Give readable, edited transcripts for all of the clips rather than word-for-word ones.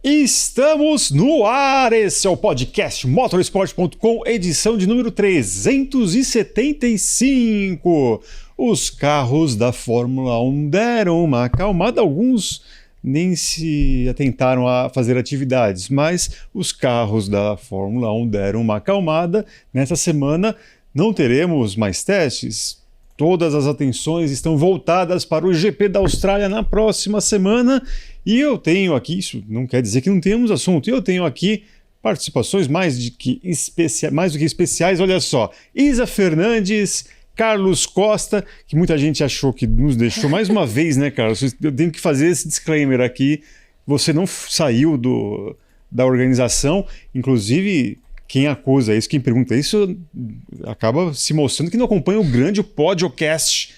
Estamos no ar! Esse é o podcast Motorsport.com, edição de número 375. Os carros da Fórmula 1 deram uma acalmada, alguns nem se atentaram a fazer atividades, mas os carros da Fórmula 1 deram uma acalmada. Nessa semana não teremos mais testes. Todas as atenções estão voltadas para o GP da Austrália na próxima semana. E eu tenho aqui, isso não quer dizer que não temos assunto, eu tenho aqui participações mais do que especiais. Olha só, Isa Fernandes, Carlos Costa, que muita gente achou que nos deixou mais uma vez, né, Carlos? Eu tenho que fazer esse disclaimer aqui. Você não saiu da organização, inclusive quem acusa isso, quem pergunta isso, acaba se mostrando que não acompanha o grande podcast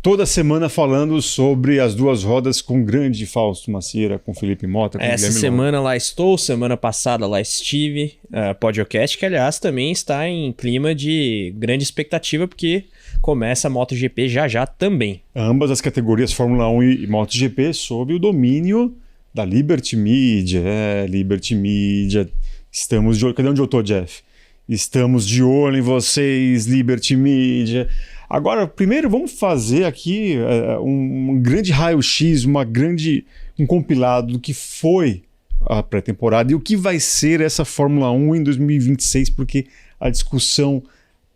toda semana falando sobre as duas rodas com o grande Fausto Macieira, com Felipe Mota, com Essa Guilherme semana lá estou, semana passada lá estive. Podcast que, aliás, também está em clima de grande expectativa, porque começa a MotoGP já também. Ambas as categorias Fórmula 1 e MotoGP sob o domínio da Liberty Media. Liberty Media. Estamos de olho. Cadê onde eu tô, Jeff? Estamos de olho em vocês, Liberty Media. Agora, primeiro vamos fazer aqui um grande raio-x, um compilado do que foi a pré-temporada e o que vai ser essa Fórmula 1 em 2026, porque a discussão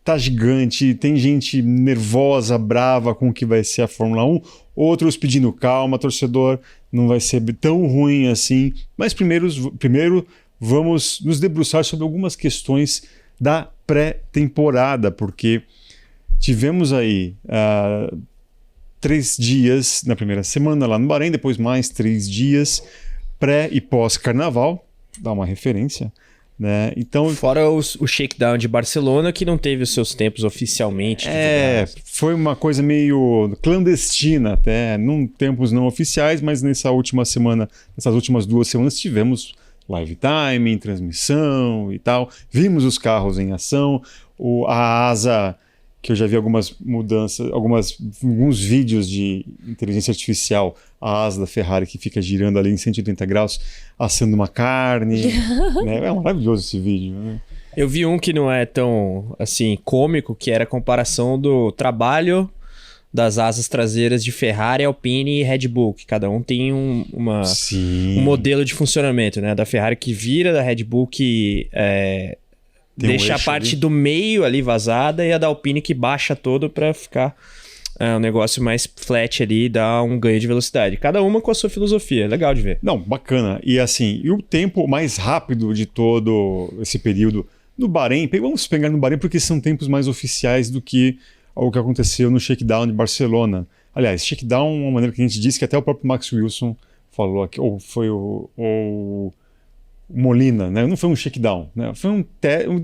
tá gigante, tem gente nervosa, brava com o que vai ser a Fórmula 1, outros pedindo calma, torcedor, não vai ser tão ruim assim, mas primeiro vamos nos debruçar sobre algumas questões da pré-temporada, porque tivemos aí 3 dias na primeira semana lá no Bahrein, depois mais 3 dias pré e pós-carnaval, dá uma referência, né? Então, fora o shakedown de Barcelona, que não teve os seus tempos oficialmente divulgados. Foi uma coisa meio clandestina até, tempos não oficiais, mas nessas últimas 2 semanas tivemos live time, transmissão e tal, vimos os carros em ação, a asa, que eu já vi algumas mudanças, alguns vídeos de inteligência artificial, a asa da Ferrari que fica girando ali em 180 graus, assando uma carne. Né? É maravilhoso esse vídeo. Né? Eu vi um que não é tão assim cômico, que era a comparação do trabalho das asas traseiras de Ferrari, Alpine e Red Bull, que cada um tem um modelo de funcionamento, né? Da Ferrari que vira, da Red Bull que deixa a parte do meio ali vazada, e a da Alpine que baixa todo para ficar um negócio mais flat ali, dar um ganho de velocidade. Cada uma com a sua filosofia, legal de ver. Não, bacana. E assim, o tempo mais rápido de todo esse período no Bahrein, vamos pegar no Bahrein porque são tempos mais oficiais do que o que aconteceu no shakedown de Barcelona. Aliás, shakedown é uma maneira que a gente disse que até o próprio Max Wilson falou aqui, ou foi o Molina, né? Não foi um shakedown, né? Foi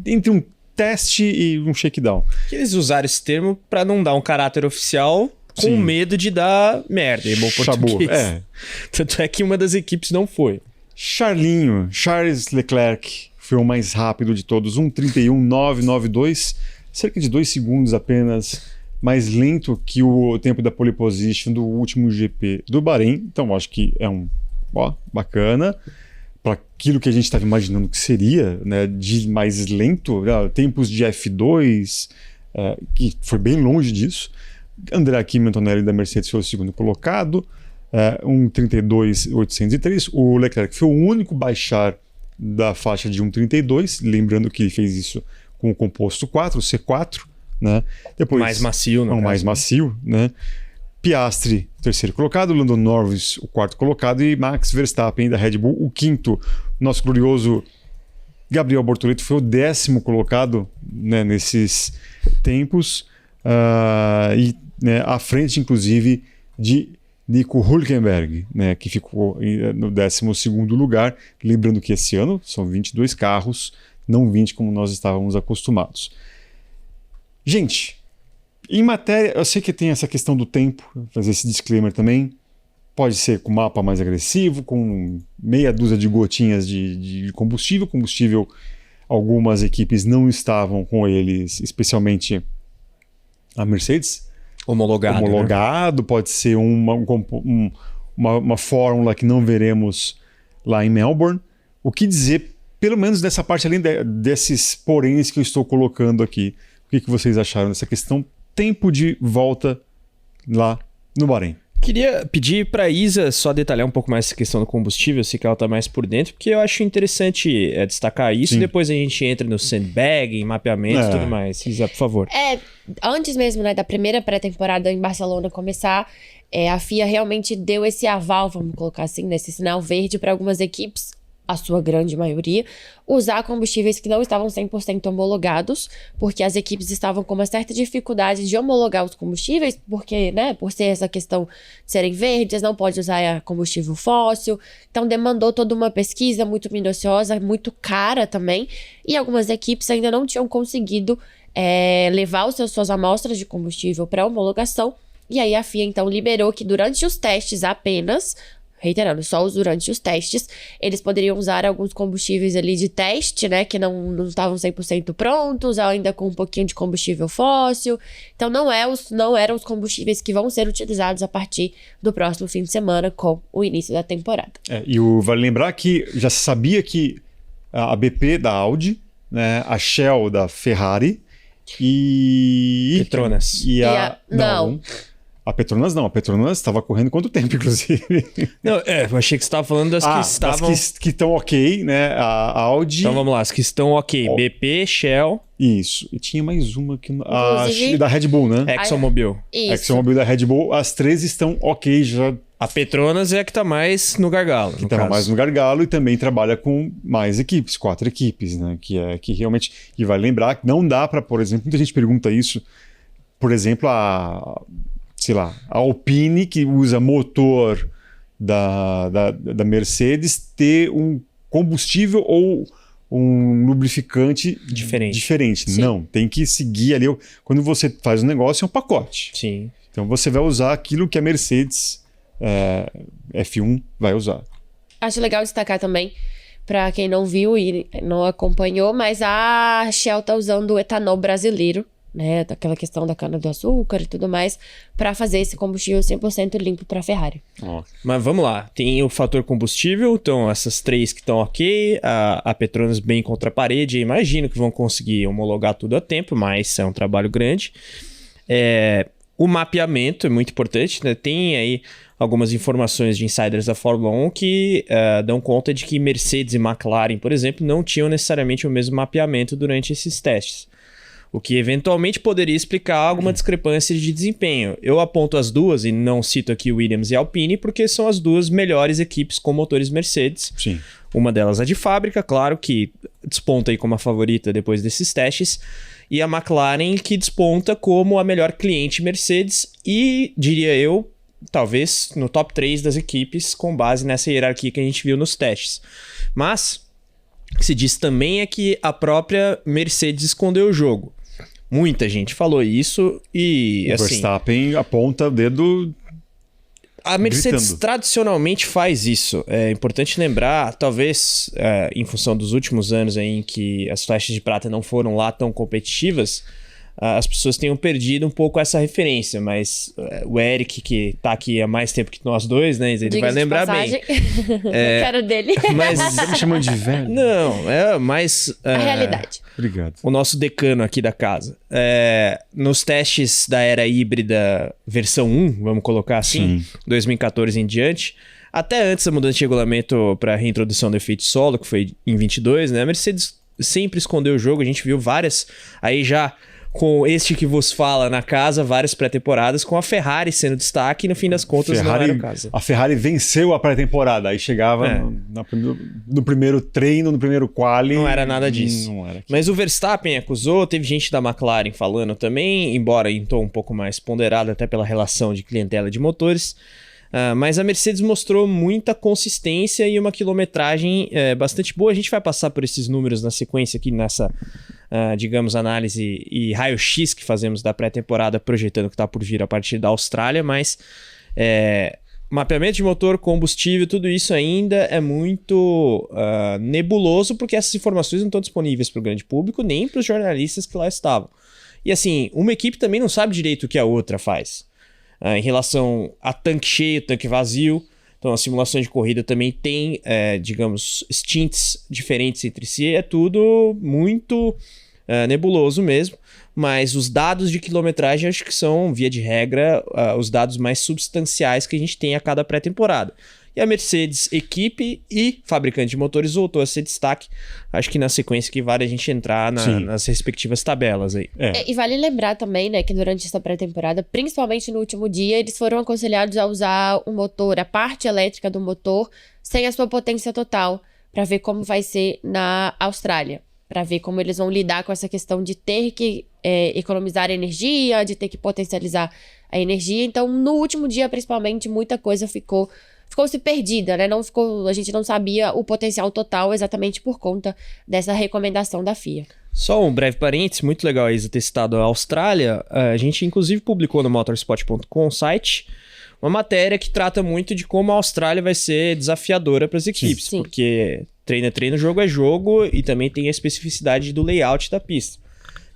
entre um teste e um shakedown. Eles usaram esse termo para não dar um caráter oficial, com medo de dar merda, em bom português. Tanto é que uma das equipes não foi. Charles Leclerc foi o mais rápido de todos, 1:31.992, cerca de 2 segundos apenas mais lento que o tempo da pole position do último GP do Bahrein. Então acho que é bacana para aquilo que a gente estava imaginando que seria, né, de mais lento, tempos de F2, que foi bem longe disso. André Kimi Antonelli da Mercedes foi o segundo colocado, 1:32.803. O Leclerc foi o único baixar da faixa de 1:32, lembrando que ele fez isso com o composto 4, o C4, né? Depois, mais macio, mais macio, né? Piastri, terceiro colocado, Lando Norris, o quarto colocado, e Max Verstappen da Red Bull, o quinto. Nosso glorioso Gabriel Bortoleto foi o 10º colocado, né, nesses tempos, e né, à frente, inclusive, de Nico Hülkenberg, né, que ficou no 12º lugar. Lembrando que esse ano são 22 carros, não 20 como nós estávamos acostumados. Gente, em matéria, eu sei que tem essa questão do tempo, fazer esse disclaimer também. Pode ser com mapa mais agressivo, com meia dúzia de gotinhas de combustível. Combustível, algumas equipes não estavam com eles, especialmente a Mercedes. Homologado, né? Pode ser uma fórmula que não veremos lá em Melbourne. O que dizer, pelo menos dessa parte, além desses poréns que eu estou colocando aqui? O que vocês acharam dessa questão tempo de volta lá no Bahrein? Queria pedir para a Isa só detalhar um pouco mais essa questão do combustível, se que ela tá mais por dentro, porque eu acho interessante destacar isso. Sim. E depois a gente entra no sandbagging, mapeamento e tudo mais. Isa, por favor. Antes mesmo, né, da primeira pré-temporada em Barcelona começar, a FIA realmente deu esse aval, vamos colocar assim, nesse sinal verde para algumas equipes, a sua grande maioria, usar combustíveis que não estavam 100% homologados, porque as equipes estavam com uma certa dificuldade de homologar os combustíveis, porque, né, por ser essa questão de serem verdes, não pode usar combustível fóssil, então demandou toda uma pesquisa muito minuciosa, muito cara também, e algumas equipes ainda não tinham conseguido levar suas amostras de combustível para homologação, e aí a FIA então liberou que durante os testes apenas, reiterando, só durante os testes, eles poderiam usar alguns combustíveis ali de teste, né, que não estavam 100% prontos, ainda com um pouquinho de combustível fóssil. Então não eram os combustíveis que vão ser utilizados a partir do próximo fim de semana com o início da temporada. Vale lembrar que já se sabia que a BP da Audi, né, a Shell da Ferrari e... Petronas. Não. A Petronas não. A Petronas estava correndo quanto tempo, inclusive? Não, eu achei que você estava falando das que estavam... Das que estão ok, né? A Audi... Então vamos lá, as que estão ok. BP, Shell... Isso. E tinha mais uma que... da Red Bull, né? ExxonMobil. Isso. ExxonMobil da Red Bull. As três estão ok já... A Petronas é a que está mais no gargalo. Que está mais no gargalo e também trabalha com mais equipes, 4 equipes, né? Que realmente... E vai lembrar que não dá para, por exemplo... Muita gente pergunta isso. Por exemplo, a Alpine, que usa motor da Mercedes, ter um combustível ou um lubrificante diferente. Sim. Não, tem que seguir ali. Quando você faz um negócio, é um pacote. Sim. Então você vai usar aquilo que a Mercedes F1 vai usar. Acho legal destacar também, para quem não viu e não acompanhou, mas a Shell tá usando o etanol brasileiro, né, daquela questão da cana-do-açúcar e tudo mais, para fazer esse combustível 100% limpo para a Ferrari. Mas vamos lá, tem o fator combustível, então essas três que estão ok, a Petronas bem contra a parede, imagino que vão conseguir homologar tudo a tempo, mas é um trabalho grande. O mapeamento é muito importante, né? Tem aí algumas informações de insiders da Fórmula 1 que dão conta de que Mercedes e McLaren, por exemplo, não tinham necessariamente o mesmo mapeamento durante esses testes. O que eventualmente poderia explicar alguma discrepância de desempenho. Eu aponto as duas e não cito aqui Williams e Alpine porque são as duas melhores equipes com motores Mercedes. Sim. Uma delas é de fábrica, claro, que desponta aí como a favorita depois desses testes. E a McLaren, que desponta como a melhor cliente Mercedes e, diria eu, talvez no top 3 das equipes com base nessa hierarquia que a gente viu nos testes. Mas o que se diz também é que a própria Mercedes escondeu o jogo. Muita gente falou isso e, o Verstappen aponta o dedo. A Mercedes gritando. Tradicionalmente faz isso. É importante lembrar, talvez em função dos últimos anos em que as faixas de prata não foram lá tão competitivas, as pessoas tenham perdido um pouco essa referência, mas o Eric, que tá aqui há mais tempo que nós dois, né, ele vai lembrar bem. Cara dele. Mas Você me chamando de velho? não, é mais... A realidade. Obrigado. O nosso decano aqui da casa. Nos testes da era híbrida versão 1, vamos colocar assim, 2014 em diante, até antes da mudança de regulamento para a reintrodução do efeito solo, que foi em 22, né, a Mercedes sempre escondeu o jogo, a gente viu várias, aí já com este que vos fala na casa, várias pré-temporadas, com a Ferrari sendo destaque e no fim das contas não era o caso. A Ferrari venceu a pré-temporada, aí chegava no primeiro treino, no primeiro quali. Não era nada disso. Não era. Mas o Verstappen acusou, teve gente da McLaren falando também, embora em tom um pouco mais ponderado, até pela relação de clientela de motores. Mas a Mercedes mostrou muita consistência e uma quilometragem bastante boa. A gente vai passar por esses números na sequência aqui nessa, digamos, análise e raio-x que fazemos da pré-temporada, projetando o que está por vir a partir da Austrália, mas mapeamento de motor, combustível, tudo isso ainda é muito nebuloso, porque essas informações não estão disponíveis para o grande público, nem para os jornalistas que lá estavam. E assim, uma equipe também não sabe direito o que a outra faz. Em relação a tanque cheio, tanque vazio. Então Então, as simulações de corrida também tem, digamos, stints diferentes entre si. É tudo muito nebuloso mesmo. Mas os dados de quilometragem acho que são, via de regra, os dados mais substanciais que a gente tem a cada pré-temporada. E a Mercedes, equipe e fabricante de motores, voltou a ser destaque. Acho que na sequência que vale a gente entrar nas respectivas tabelas aí. E vale lembrar também, né, que durante essa pré-temporada, principalmente no último dia, eles foram aconselhados a usar o motor, a parte elétrica do motor, sem a sua potência total, para ver como vai ser na Austrália. Para ver como eles vão lidar com essa questão de ter que economizar energia, de ter que potencializar a energia. Então, no último dia, principalmente, muita coisa ficou-se perdida, né? A gente não sabia o potencial total exatamente por conta dessa recomendação da FIA. Só um breve parênteses, muito legal a Isa ter citado a Austrália. A gente, inclusive, publicou no motorsport.com, site, uma matéria que trata muito de como a Austrália vai ser desafiadora para as equipes. Sim. Porque treino é treino, jogo é jogo, e também tem a especificidade do layout da pista.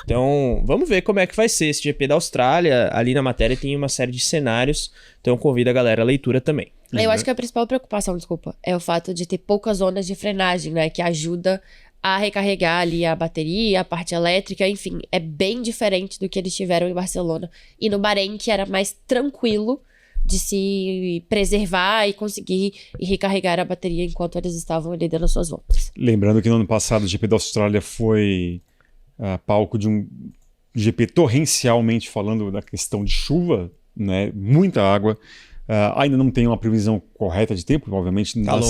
Então, vamos ver como é que vai ser esse GP da Austrália. Ali na matéria tem uma série de cenários, então convido a galera à leitura também. Eu acho que a principal preocupação, é o fato de ter poucas zonas de frenagem, né? Que ajuda a recarregar ali a bateria, a parte elétrica, enfim. É bem diferente do que eles tiveram em Barcelona. E no Bahrein, que era mais tranquilo de se preservar e conseguir recarregar a bateria enquanto eles estavam ali dando as suas voltas. Lembrando que no ano passado o GP da Austrália foi palco de um GP torrencialmente falando da questão de chuva, né? Muita água. Ainda não tem uma previsão correta de tempo, obviamente na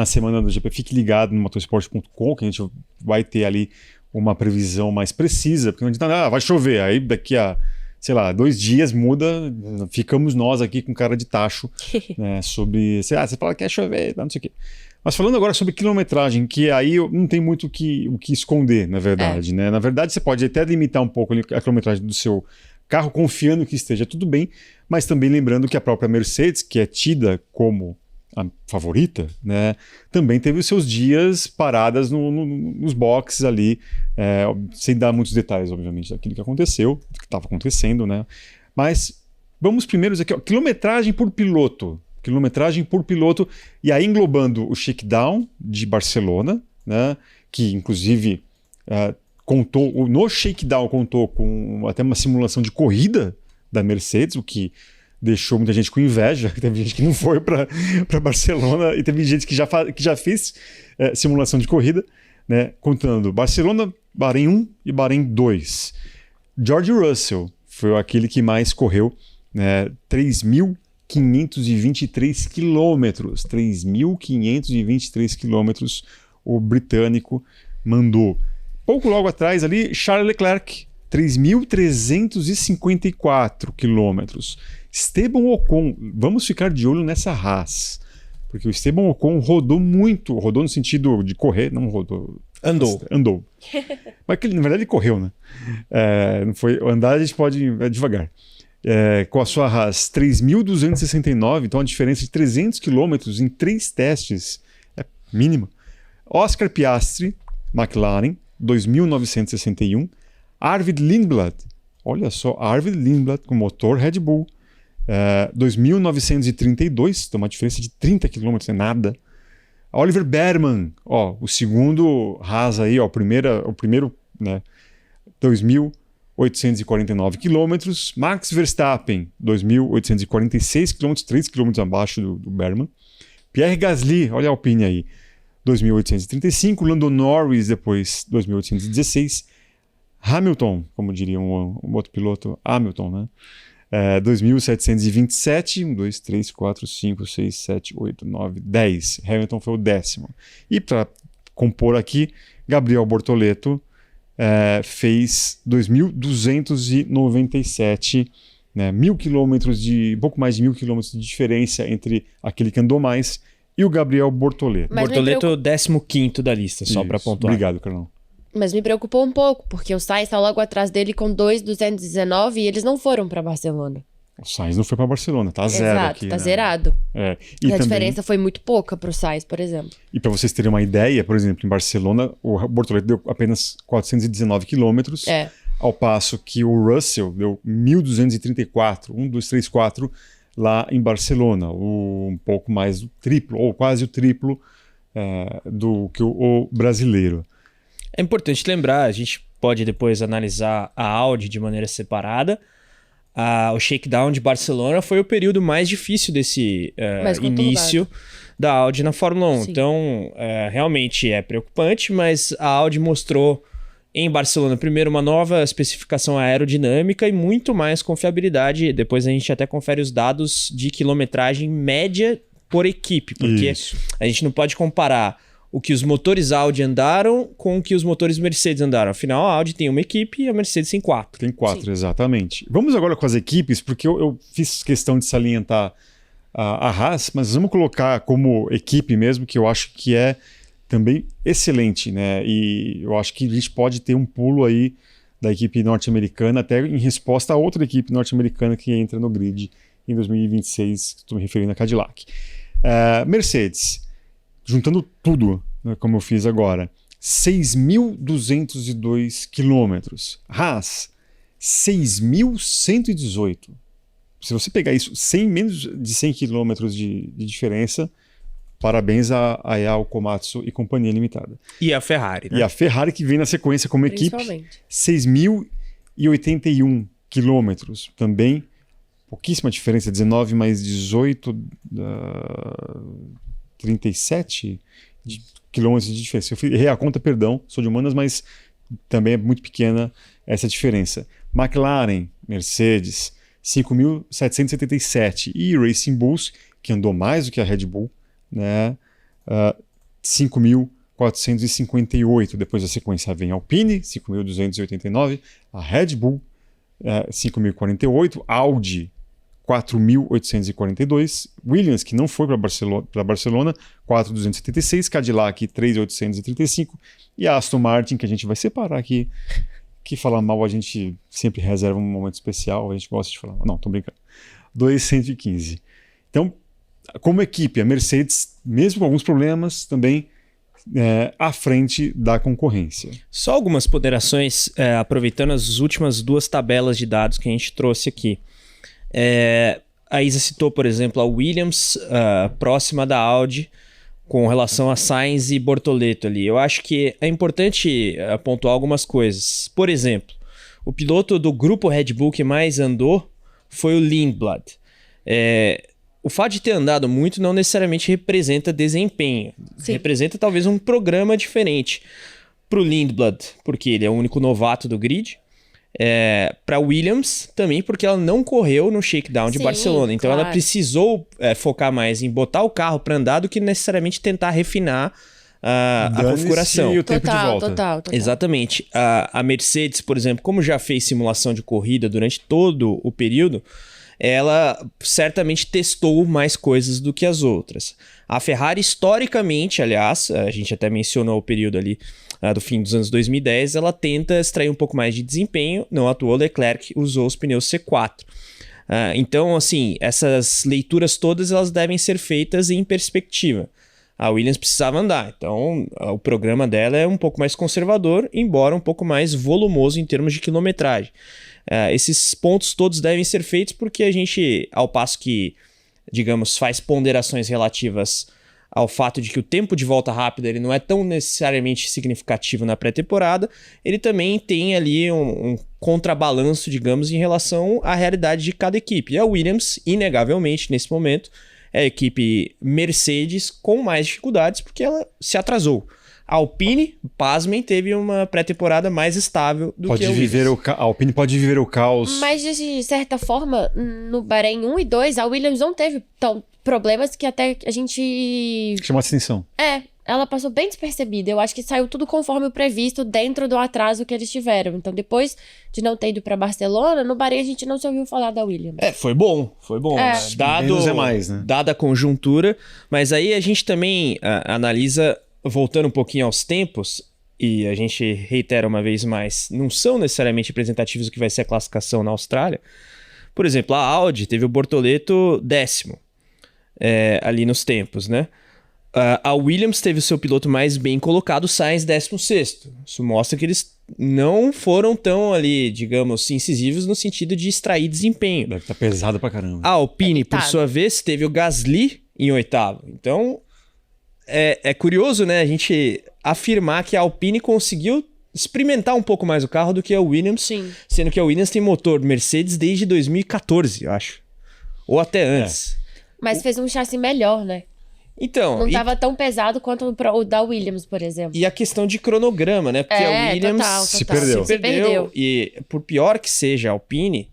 semana do GP. Fique ligado no motorsport.com, que a gente vai ter ali uma previsão mais precisa, porque não adianta, vai chover, aí daqui a, 2 dias muda, ficamos nós aqui com cara de tacho, né, sobre, você fala que quer chover, não sei o quê. Mas falando agora sobre quilometragem, que aí não tem muito o que esconder, na verdade, né? Na verdade, você pode até limitar um pouco a quilometragem do seu carro, confiando que esteja tudo bem, mas também lembrando que a própria Mercedes, que é tida como a favorita, né, também teve os seus dias paradas nos boxes ali, sem dar muitos detalhes, obviamente, daquilo que aconteceu, do que estava acontecendo, né? Mas vamos primeiro aqui, quilometragem por piloto. E aí englobando o shakedown de Barcelona, né, que inclusive no shakedown contou com até uma simulação de corrida da Mercedes, o que deixou muita gente com inveja. Teve gente que não foi para Barcelona e teve gente que já fez simulação de corrida, né, contando Barcelona, Bahrein 1 e Bahrein 2. George Russell foi aquele que mais correu, né, 3.523 quilômetros. 3.523 quilômetros o britânico mandou. Pouco logo atrás ali, Charles Leclerc, 3.354 quilômetros. Esteban Ocon, vamos ficar de olho nessa Haas, porque o Esteban Ocon rodou muito, rodou no sentido de correr, não rodou. Andou. Mas na verdade ele correu, né? Não foi, andar a gente pode ir devagar. Com a sua Haas, 3.269, então a diferença de 300 quilômetros em 3 testes é mínima. Oscar Piastri, McLaren, 2.961. Arvid Lindblad, olha só, Arvid Lindblad com motor Red Bull, 2.932, então uma diferença de 30 km, é nada. Oliver Behrman, o segundo Haas aí, o primeiro, né, 2.849 km. Max Verstappen, 2.846 km, 3 km abaixo do Behrman. Pierre Gasly, olha a Alpine aí, 2.835, Lando Norris depois 2.816, Hamilton, como diria um outro piloto, Hamilton, né? 2.727, 1, 2, 3, 4, 5, 6, 7, 8, 9, 10. Hamilton foi o 10º. E para compor aqui, Gabriel Bortoleto fez 2.297, né? Pouco mais de 1.000 quilômetros de diferença entre aquele que andou mais e o Gabriel Bortoleto. Bortoleto 15º da lista, só para pontuar. Obrigado, Carlão. Mas me preocupou um pouco, porque o Sainz está logo atrás dele com 2.219 e eles não foram para Barcelona. O Sainz não foi para Barcelona, tá zero aqui. Tá né? Zerado. E a também, diferença foi muito pouca para o Sainz, por exemplo. E para vocês terem uma ideia, por exemplo, em Barcelona, o Bortoleto deu apenas 419 quilômetros, ao passo que o Russell deu 1.234, 1, 2, 3, 4, lá em Barcelona, um pouco mais do triplo, ou quase o triplo do que o brasileiro. É importante lembrar, a gente pode depois analisar a Audi de maneira separada. O shakedown de Barcelona foi o período mais difícil desse início da Audi na Fórmula 1. Sim. Então, realmente é preocupante, mas a Audi mostrou em Barcelona, primeiro, uma nova especificação aerodinâmica e muito mais confiabilidade. Depois a gente até confere os dados de quilometragem média por equipe, porque a gente não pode comparar o que os motores Audi andaram com o que os motores Mercedes andaram. Afinal, a Audi tem uma equipe e a Mercedes tem 4. Tem 4, exatamente. Vamos agora com as equipes, porque eu fiz questão de salientar a Haas, mas vamos colocar como equipe mesmo, que eu acho que é também excelente, né? E eu acho que a gente pode ter um pulo aí da equipe norte-americana, até em resposta a outra equipe norte-americana que entra no grid em 2026, estou me referindo a Cadillac. Mercedes, juntando tudo, né, como eu fiz agora, 6.202 quilômetros. Haas, 6.118. Se você pegar isso, menos de 100 quilômetros de diferença, parabéns a Ayao Komatsu e Companhia Limitada. E a Ferrari, né? E a Ferrari que vem na sequência como equipe, 6.081 quilômetros. Também, pouquíssima diferença, 19 mais 18, 37 quilômetros de diferença. Eu errei a conta, perdão, sou de humanas, mas também é muito pequena essa diferença. McLaren, Mercedes, 5.777. E Racing Bulls, que andou mais do que a Red Bull, né? 5.458. Depois da sequência vem Alpine, 5.289. A Red Bull, 5.048. Audi, 4.842. Williams, que não foi para Barcelona, 4.276. Cadillac, 3.835. E a Aston Martin, que a gente vai separar aqui, que falar mal a gente sempre reserva um momento especial, a gente gosta de falar. Não, tô brincando. 2.115. Então, como equipe, a Mercedes, mesmo com alguns problemas, também à frente da concorrência. Só algumas ponderações, aproveitando as últimas 2 tabelas de dados que a gente trouxe aqui. A Isa citou, por exemplo, a Williams próxima da Audi com relação a Sainz e Bortoleto ali. Eu acho que é importante pontuar algumas coisas. Por exemplo, o piloto do grupo Red Bull que mais andou foi o Lindblad. O fato de ter andado muito não necessariamente representa desempenho. Sim. Representa talvez um programa diferente para o Lindblad, porque ele é o único novato do grid. Para Williams também, porque ela não correu no shakedown de Barcelona. Então ela precisou focar mais em botar o carro para andar do que necessariamente tentar refinar a configuração. E o tempo de volta. Total. Exatamente. A Mercedes, por exemplo, como já fez simulação de corrida durante todo o período, ela certamente testou mais coisas do que as outras. A Ferrari, historicamente, aliás, a gente até mencionou o período ali do fim dos anos 2010, ela tenta extrair um pouco mais de desempenho, não à toa Leclerc usou os pneus C4. Então, assim, essas leituras todas elas devem ser feitas em perspectiva. A Williams precisava andar, então o programa dela é um pouco mais conservador, embora um pouco mais volumoso em termos de quilometragem. Esses pontos todos devem ser feitos porque a gente, ao passo que, digamos, faz ponderações relativas ao fato de que o tempo de volta rápida ele não é tão necessariamente significativo na pré-temporada, ele também tem ali um contrabalanço, digamos, em relação à realidade de cada equipe. E a Williams, inegavelmente, nesse momento, é a equipe Mercedes com mais dificuldades porque ela se atrasou. A Alpine, pasmem, teve uma pré-temporada mais estável do que a Williams. A Alpine pode viver o caos. Mas, de certa forma, no Bahrein 1 e 2, a Williams não teve problemas que até a gente... Chamou a atenção. Ela passou bem despercebida. Eu acho que saiu tudo conforme o previsto dentro do atraso que eles tiveram. Então, depois de não ter ido para Barcelona, no Bahrein a gente não se ouviu falar da Williams. Foi bom. Né? Menos é mais, né? Dada a conjuntura. Mas aí a gente também analisa... Voltando um pouquinho aos tempos, e a gente reitera uma vez mais, não são necessariamente representativos do que vai ser a classificação na Austrália. Por exemplo, a Audi teve o Bortoleto 10º ali nos tempos, né? A Williams teve o seu piloto mais bem colocado, o Sainz 16º. Isso mostra que eles não foram tão ali, digamos, incisivos no sentido de extrair desempenho. Deve estar pesado pra caramba. A Alpine, por sua vez, teve o Gasly em 8º. Então, é curioso, né, a gente afirmar que a Alpine conseguiu experimentar um pouco mais o carro do que a Williams, sendo que a Williams tem motor Mercedes desde 2014, eu acho. Ou até antes. Mas fez um chassi melhor, né? Então, não estava tão pesado quanto o da Williams, por exemplo. E a questão de cronograma, né? Porque a Williams se perdeu. E por pior que seja a Alpine,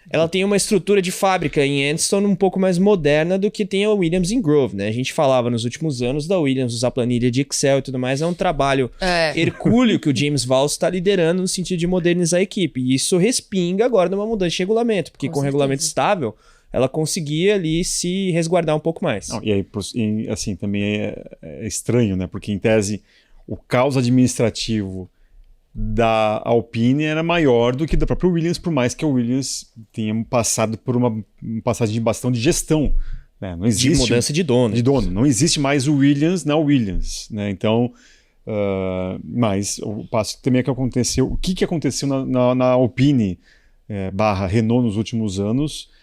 ela tem uma estrutura de fábrica em Eddstone um pouco mais moderna do que tem a Williams em Grove, né? A gente falava nos últimos anos da Williams usar planilha de Excel e tudo mais. É um trabalho hercúleo que o James Vowles está liderando no sentido de modernizar a equipe. E isso respinga agora numa mudança de regulamento, porque com regulamento estável, ela conseguia ali se resguardar um pouco mais. Não, e aí, assim, também é estranho, né? Porque, em tese, o caos administrativo da Alpine era maior do que da própria Williams, por mais que a Williams tenha passado por uma passagem de bastão de gestão. Né? Não existe, de mudança de dono. Não existe mais o Williams na Williams. Né? Então, mas o passo também é que aconteceu. O que aconteceu na Alpine barra Renault nos últimos anos?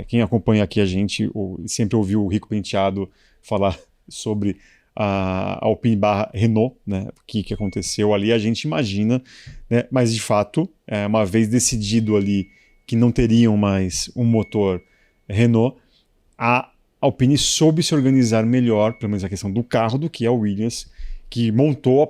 Quem acompanha aqui a gente sempre ouviu o Rico Penteado falar sobre a Alpine barra Renault, né? O que aconteceu ali, a gente imagina, né? Mas de fato, uma vez decidido ali que não teriam mais um motor Renault, a Alpine soube se organizar melhor, pelo menos a questão do carro, do que a Williams, que montou o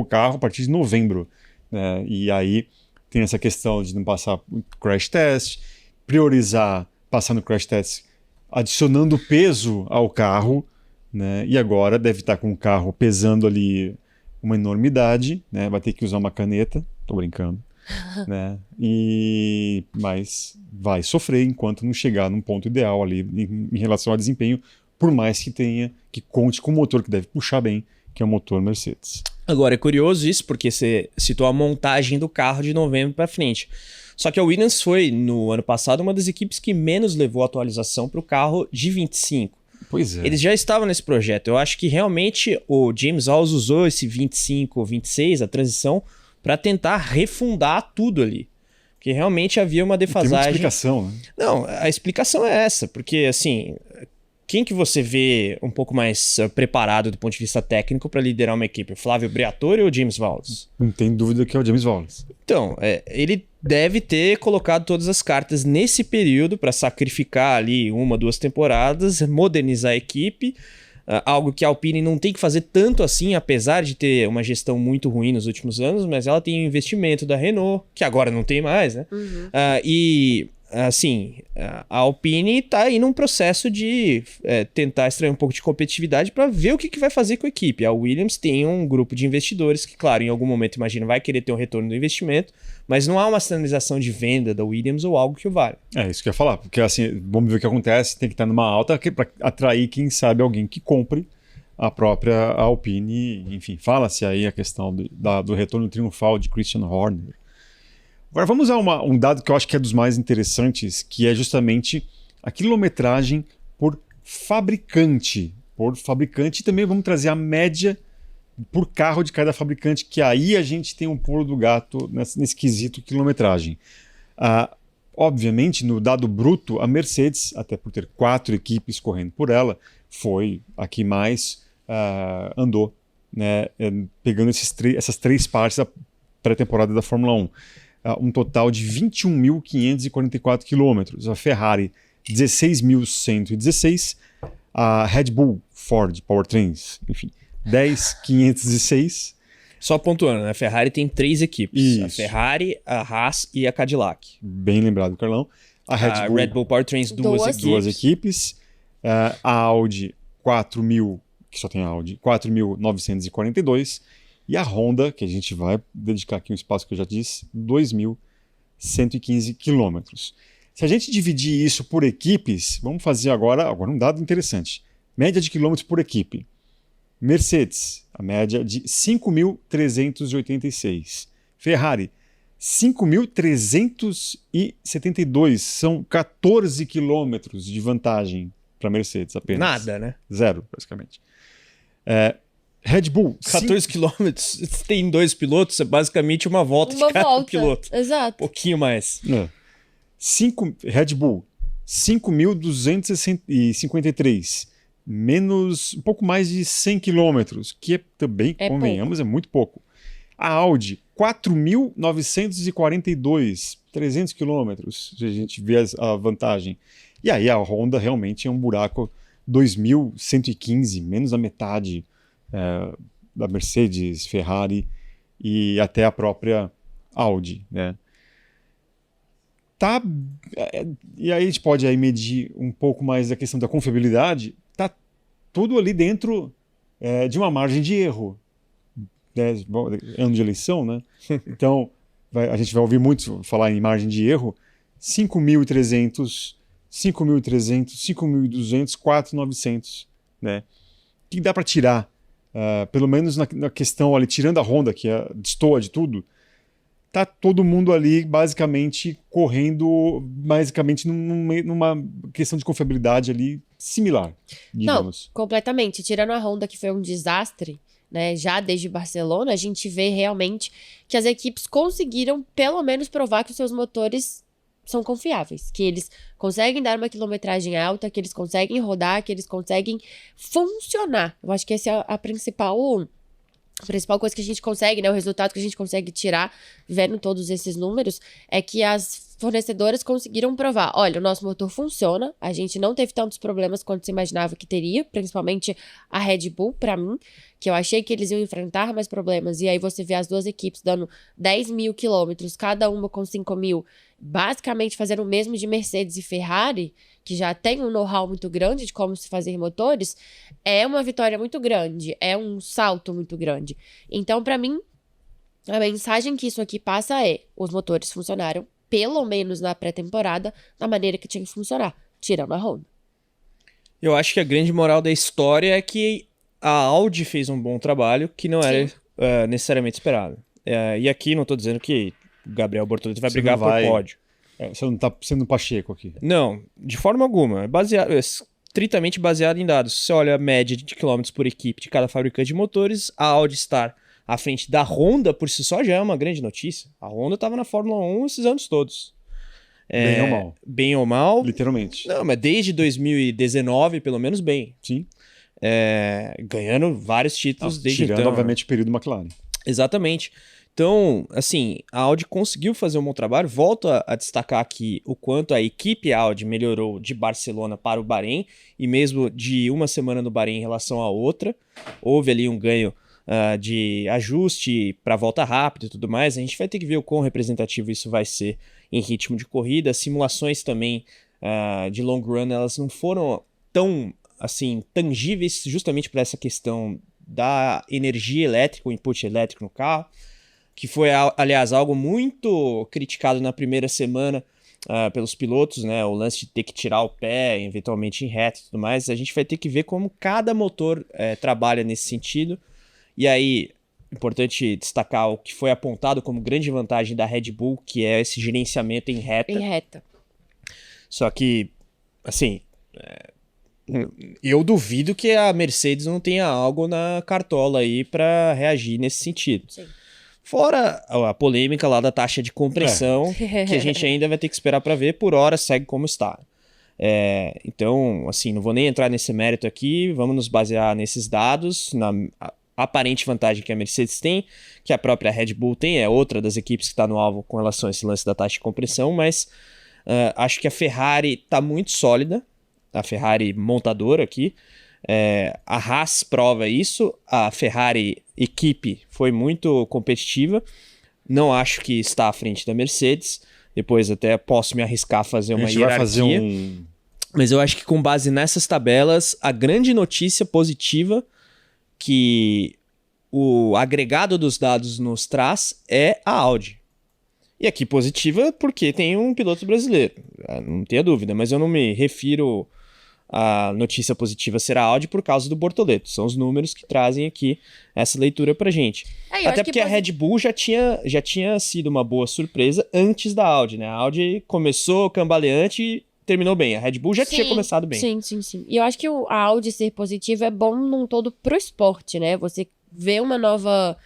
carro a partir de novembro. Né? E aí tem essa questão de não passar crash test, priorizar passar no crash test adicionando peso ao carro, né? E agora deve estar com o carro pesando ali uma enormidade, né? Vai ter que usar uma caneta, tô brincando, né? Mas vai sofrer enquanto não chegar num ponto ideal ali em relação ao desempenho, por mais que conte com o motor que deve puxar bem, que é o motor Mercedes. Agora, é curioso isso, porque você citou a montagem do carro de novembro para frente. Só que a Williams foi, no ano passado, uma das equipes que menos levou atualização para o carro de 25. Pois é. Eles já estavam nesse projeto. Eu acho que realmente o James Vowles usou esse 25 ou 26, a transição, para tentar refundar tudo ali. Porque realmente havia uma defasagem. Tem uma explicação, né? Não, a explicação é essa. Porque, assim, quem que você vê um pouco mais preparado do ponto de vista técnico para liderar uma equipe? O Flávio Briatore ou o James Vowles? Não tem dúvida que é o James Vowles. Então, ele deve ter colocado todas as cartas nesse período para sacrificar ali 1, 2 temporadas, modernizar a equipe, algo que a Alpine não tem que fazer tanto assim, apesar de ter uma gestão muito ruim nos últimos anos, mas ela tem o investimento da Renault, que agora não tem mais, né? Uhum. Assim, a Alpine está aí num processo de tentar extrair um pouco de competitividade para ver o que vai fazer com a equipe. A Williams tem um grupo de investidores que, claro, em algum momento, imagina, vai querer ter um retorno do investimento, mas não há uma sinalização de venda da Williams ou algo que o valha. É isso que eu ia falar, porque assim, vamos ver o que acontece, tem que estar numa alta para atrair, quem sabe, alguém que compre a própria Alpine. Enfim, fala-se aí a questão do retorno triunfal de Christian Horner. Agora vamos a um dado que eu acho que é dos mais interessantes, que é justamente a quilometragem por fabricante. E também vamos trazer a média por carro de cada fabricante, que aí a gente tem um pulo do gato nesse quesito quilometragem. Obviamente, no dado bruto, a Mercedes, até por ter 4 equipes correndo por ela, foi a que mais andou, né, pegando essas 3 partes da pré-temporada da Fórmula 1. Um total de 21.544 quilômetros. A Ferrari, 16.116. A Red Bull, Ford, Powertrains, enfim, 10.506. Só pontuando, né? A Ferrari tem 3 equipes. Isso. A Ferrari, a Haas e a Cadillac. Bem lembrado, Carlão. A Red Bull Powertrains, 2 equipes. A Audi, 4.000, que só tem a Audi, 4.942. E a Honda, que a gente vai dedicar aqui um espaço que eu já disse, 2.115 quilômetros. Se a gente dividir isso por equipes, vamos fazer agora um dado interessante. Média de quilômetros por equipe. Mercedes, a média de 5.386. Ferrari, 5.372. São 14 quilômetros de vantagem para a Mercedes apenas. Nada, né? 0, basicamente. Red Bull, 14 quilômetros, tem 2 pilotos, é basicamente uma volta de cada piloto. Exato. Um pouquinho mais. Red Bull, 5.253, menos um pouco mais de 100 quilômetros, que também, convenhamos, é muito pouco. A Audi, 4.942, 300 quilômetros, se a gente vê a vantagem. E aí a Honda realmente é um buraco, 2.115, menos da metade da Mercedes, Ferrari e até a própria Audi, né? E aí a gente pode aí medir um pouco mais a questão da confiabilidade. Tá tudo ali dentro de uma margem de erro. Ano de eleição, né? Então, a gente vai ouvir muito falar em margem de erro. 5.300, 5.200, 4.900, né? O que dá para tirar? Pelo menos na questão ali, tirando a Honda, que destoa de tudo, tá todo mundo ali basicamente correndo numa questão de confiabilidade ali similar, digamos. Não, completamente. Tirando a Honda, que foi um desastre, né? Já desde Barcelona, a gente vê realmente que as equipes conseguiram pelo menos provar que os seus motores são confiáveis, que eles conseguem dar uma quilometragem alta, que eles conseguem rodar, que eles conseguem funcionar. Eu acho que essa é a principal coisa que a gente consegue, né? O resultado que a gente consegue tirar, vendo todos esses números, é que as fornecedoras conseguiram provar, olha, o nosso motor funciona, a gente não teve tantos problemas quanto se imaginava que teria, principalmente a Red Bull, pra mim, que eu achei que eles iam enfrentar mais problemas, e aí você vê as duas equipes dando 10 mil quilômetros, cada uma com 5 mil, basicamente fazendo o mesmo de Mercedes e Ferrari, que já tem um know-how muito grande de como se fazer motores, é uma vitória muito grande, é um salto muito grande. Então, pra mim, a mensagem que isso aqui passa é, os motores funcionaram, pelo menos na pré-temporada, da maneira que tinha que funcionar, tirando a Honda. Eu acho que a grande moral da história é que a Audi fez um bom trabalho que não era necessariamente esperado. E aqui não estou dizendo que o Gabriel Bortoleto vai brigar por pódio. Você não está sendo Pacheco aqui. Não, de forma alguma. É estritamente baseado em dados. Se você olha a média de quilômetros por equipe de cada fabricante de motores, a Audi estar à frente da Honda por si só já é uma grande notícia. A Honda estava na Fórmula 1 esses anos todos. Bem ou mal. Bem ou mal. Literalmente. Não, mas desde 2019, pelo menos bem. Sim. Ganhando vários títulos desde tirando, então. obviamente, o período McLaren. Exatamente. Então, assim, a Audi conseguiu fazer um bom trabalho. Volto a destacar aqui o quanto a equipe Audi melhorou de Barcelona para o Bahrein, e mesmo de uma semana no Bahrein em relação à outra. Houve ali um ganho de ajuste para volta rápida e tudo mais. A gente vai ter que ver o quão representativo isso vai ser em ritmo de corrida. As simulações também de long run, elas não foram tão assim tangíveis, justamente por essa questão da energia elétrica, o input elétrico no carro, que foi, aliás, algo muito criticado na primeira semana pelos pilotos, né? O lance de ter que tirar o pé, eventualmente em reta e tudo mais. A gente vai ter que ver como cada motor trabalha nesse sentido. E aí, importante destacar o que foi apontado como grande vantagem da Red Bull, que é esse gerenciamento em reta. Em reta. Só que, assim, eu duvido que a Mercedes não tenha algo na cartola aí para reagir nesse sentido. Sim. Fora a polêmica lá da taxa de compressão, que a gente ainda vai ter que esperar para ver, por hora segue como está. Então, assim, não vou nem entrar nesse mérito aqui, vamos nos basear nesses dados, na aparente vantagem que a Mercedes tem, que a própria Red Bull tem, é outra das equipes que está no alvo com relação a esse lance da taxa de compressão, mas acho que a Ferrari está muito sólida, a Ferrari montadora aqui, a Haas prova isso, a Ferrari equipe foi muito competitiva, não acho que está à frente da Mercedes, depois até posso me arriscar a fazer uma hierarquia, vai fazer mas eu acho que com base nessas tabelas, a grande notícia positiva que o agregado dos dados nos traz é a Audi. E aqui positiva porque tem um piloto brasileiro, não tenha dúvida, mas eu não me refiro a notícia positiva ser a Audi por causa do Bortoleto. São os números que trazem aqui essa leitura pra gente. Até porque a Red Bull já tinha sido uma boa surpresa antes da Audi, né? A Audi começou cambaleante e terminou bem. A Red Bull já tinha começado bem. Sim. E eu acho que a Audi ser positiva é bom num todo pro esporte, né? Você vê uma nova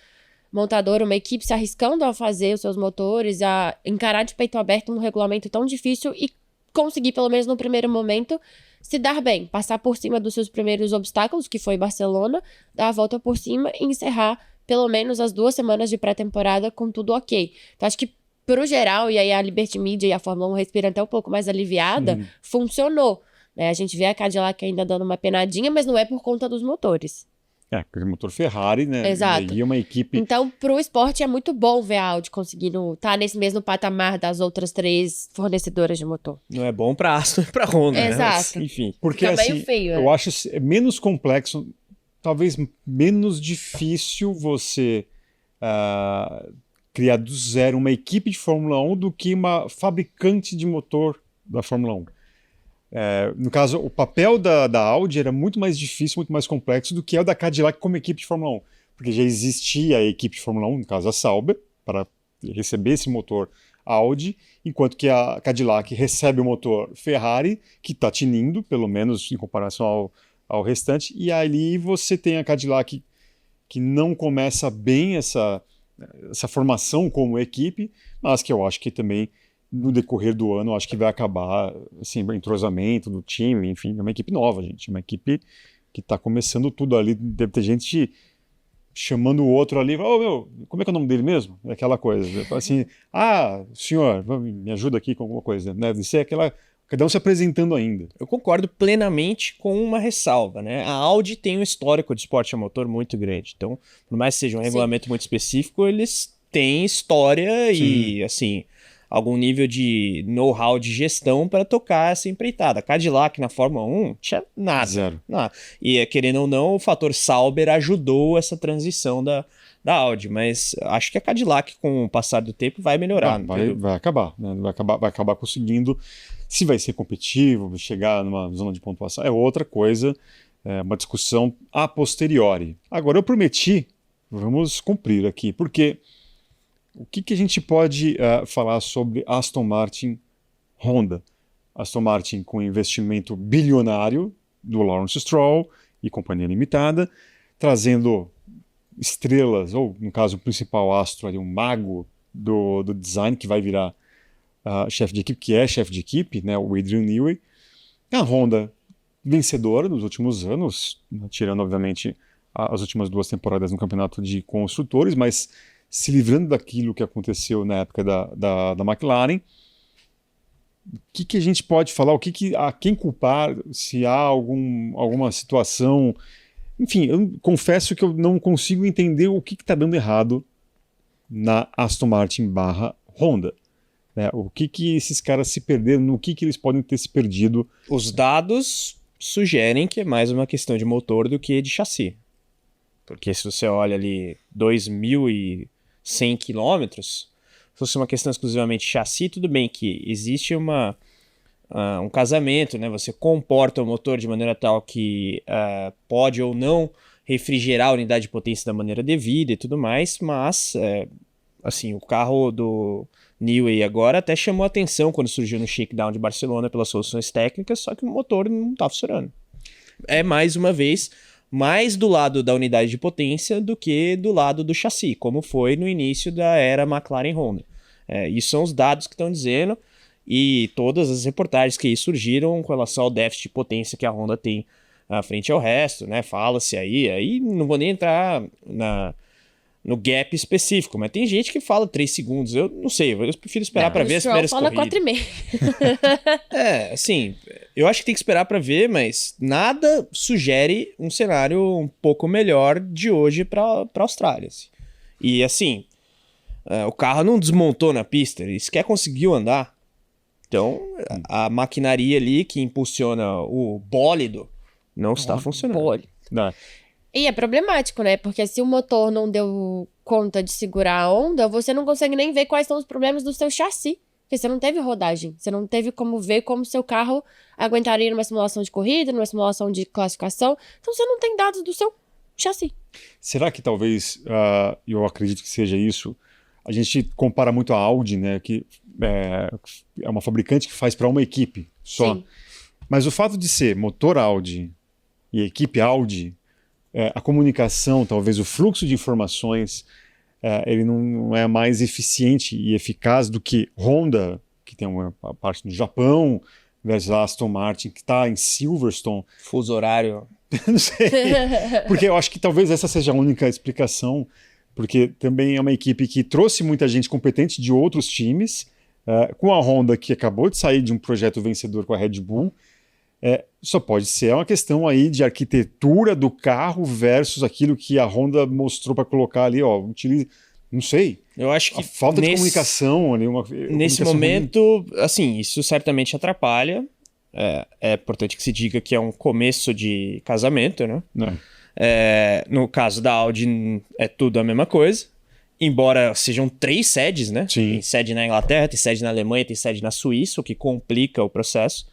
montadora, uma equipe se arriscando a fazer os seus motores, a encarar de peito aberto um regulamento tão difícil e conseguir, pelo menos no primeiro momento, se dar bem, passar por cima dos seus primeiros obstáculos, que foi Barcelona, dar a volta por cima e encerrar pelo menos as 2 semanas de pré-temporada com tudo ok. Então, acho que, pro geral, e aí a Liberty Media e a Fórmula 1 respiram até um pouco mais aliviada, funcionou. Né? A gente vê a Cadillac ainda dando uma penadinha, mas não é por conta dos motores. Aquele motor Ferrari, né? Exato. E uma equipe... Então, pro esporte é muito bom ver a Audi conseguindo estar nesse mesmo patamar das outras 3 fornecedoras de motor. Não é bom pra Aston e pra Honda, Exato. né? Mas, enfim. Porque, fica assim, meio feio, eu acho menos complexo, talvez menos difícil você criar do zero uma equipe de Fórmula 1 do que uma fabricante de motor da Fórmula 1. No caso, o papel da Audi era muito mais difícil, muito mais complexo do que é o da Cadillac como equipe de Fórmula 1. Porque já existia a equipe de Fórmula 1, no caso a Sauber, para receber esse motor Audi, enquanto que a Cadillac recebe o motor Ferrari, que está tinindo, pelo menos em comparação ao restante, e ali você tem a Cadillac que não começa bem essa formação como equipe, mas que eu acho que também no decorrer do ano, acho que vai acabar, assim, o entrosamento do time, enfim, é uma equipe nova, gente, uma equipe que está começando tudo ali, deve ter gente chamando o outro ali, como é que é o nome dele mesmo? É aquela coisa, assim, senhor, me ajuda aqui com alguma coisa, né? Deve ser aquela, cada um se apresentando ainda. Eu concordo plenamente com uma ressalva, né? A Audi tem um histórico de esporte a motor muito grande, então, por mais que seja um regulamento muito específico, eles têm história e, assim, algum nível de know-how de gestão para tocar essa empreitada. A Cadillac na Fórmula 1 tinha nada. Zero. Nada. E, querendo ou não, o fator Sauber ajudou essa transição da Audi, mas acho que a Cadillac, com o passar do tempo, vai melhorar. Vai acabar, né? Vai acabar conseguindo. Se vai ser competitivo, chegar numa zona de pontuação, é outra coisa, é uma discussão a posteriori. Agora, eu prometi, vamos cumprir aqui, porque o que a gente pode falar sobre Aston Martin Honda? Aston Martin com investimento bilionário do Lawrence Stroll e companhia limitada, trazendo estrelas, ou no caso o principal astro ali, um mago do design, que vai virar chefe de equipe, que é chefe de equipe, né, o Adrian Newey. A Honda vencedora nos últimos anos, tirando obviamente as últimas 2 temporadas no campeonato de construtores, mas se livrando daquilo que aconteceu na época da McLaren. O que a gente pode falar? A quem culpar? Se há alguma situação... Enfim, eu confesso que eu não consigo entender o que está dando errado na Aston Martin / Honda. Né? O que esses caras se perderam, no que eles podem ter se perdido. Os dados sugerem que é mais uma questão de motor do que de chassi. Porque se você olha ali 2.100 quilômetros, se fosse uma questão exclusivamente de chassi, tudo bem que existe um casamento, né? Você comporta o motor de maneira tal que pode ou não refrigerar a unidade de potência da maneira devida e tudo mais, mas assim, o carro do Newey agora até chamou atenção quando surgiu no shakedown de Barcelona pelas soluções técnicas, só que o motor não está funcionando. É, mais uma vez, mais do lado da unidade de potência do que do lado do chassi, como foi no início da era McLaren-Honda. Isso são os dados que estão dizendo, e todas as reportagens que aí surgiram com relação ao déficit de potência que a Honda tem frente ao resto, né? Fala-se aí não vou nem entrar no gap específico, mas tem gente que fala 3 segundos, eu não sei, eu prefiro esperar para ver as primeiras corridas. O Stroll fala 4,5. Assim, eu acho que tem que esperar para ver, mas nada sugere um cenário um pouco melhor de hoje para Austrália. Assim. E assim, o carro não desmontou na pista, ele sequer conseguiu andar. Então, a maquinaria ali que impulsiona o bólido não está funcionando. Não. E é problemático, né? Porque se o motor não deu conta de segurar a onda, você não consegue nem ver quais são os problemas do seu chassi. Porque você não teve rodagem. Você não teve como ver como seu carro aguentaria numa simulação de corrida, numa simulação de classificação. Então você não tem dados do seu chassi. Será que talvez, eu acredito que seja isso, a gente compara muito a Audi, né? Que é uma fabricante que faz para uma equipe só. Sim. Mas o fato de ser motor Audi e equipe Audi, a comunicação, talvez o fluxo de informações, ele não é mais eficiente e eficaz do que Honda, que tem uma parte no Japão, versus a Aston Martin, que está em Silverstone. Fuso horário. Não sei. Porque eu acho que talvez essa seja a única explicação, porque também é uma equipe que trouxe muita gente competente de outros times, com a Honda, que acabou de sair de um projeto vencedor com a Red Bull. Só pode ser uma questão aí de arquitetura do carro versus aquilo que a Honda mostrou para colocar ali, ó, utiliza, não sei. Eu acho que a falta de comunicação ali, nesse momento, assim, isso certamente atrapalha. É importante que se diga que é um começo de casamento, né? No caso da Audi, é tudo a mesma coisa. Embora sejam 3 sedes, né? Sim. Tem sede na Inglaterra, tem sede na Alemanha, tem sede na Suíça, o que complica o processo.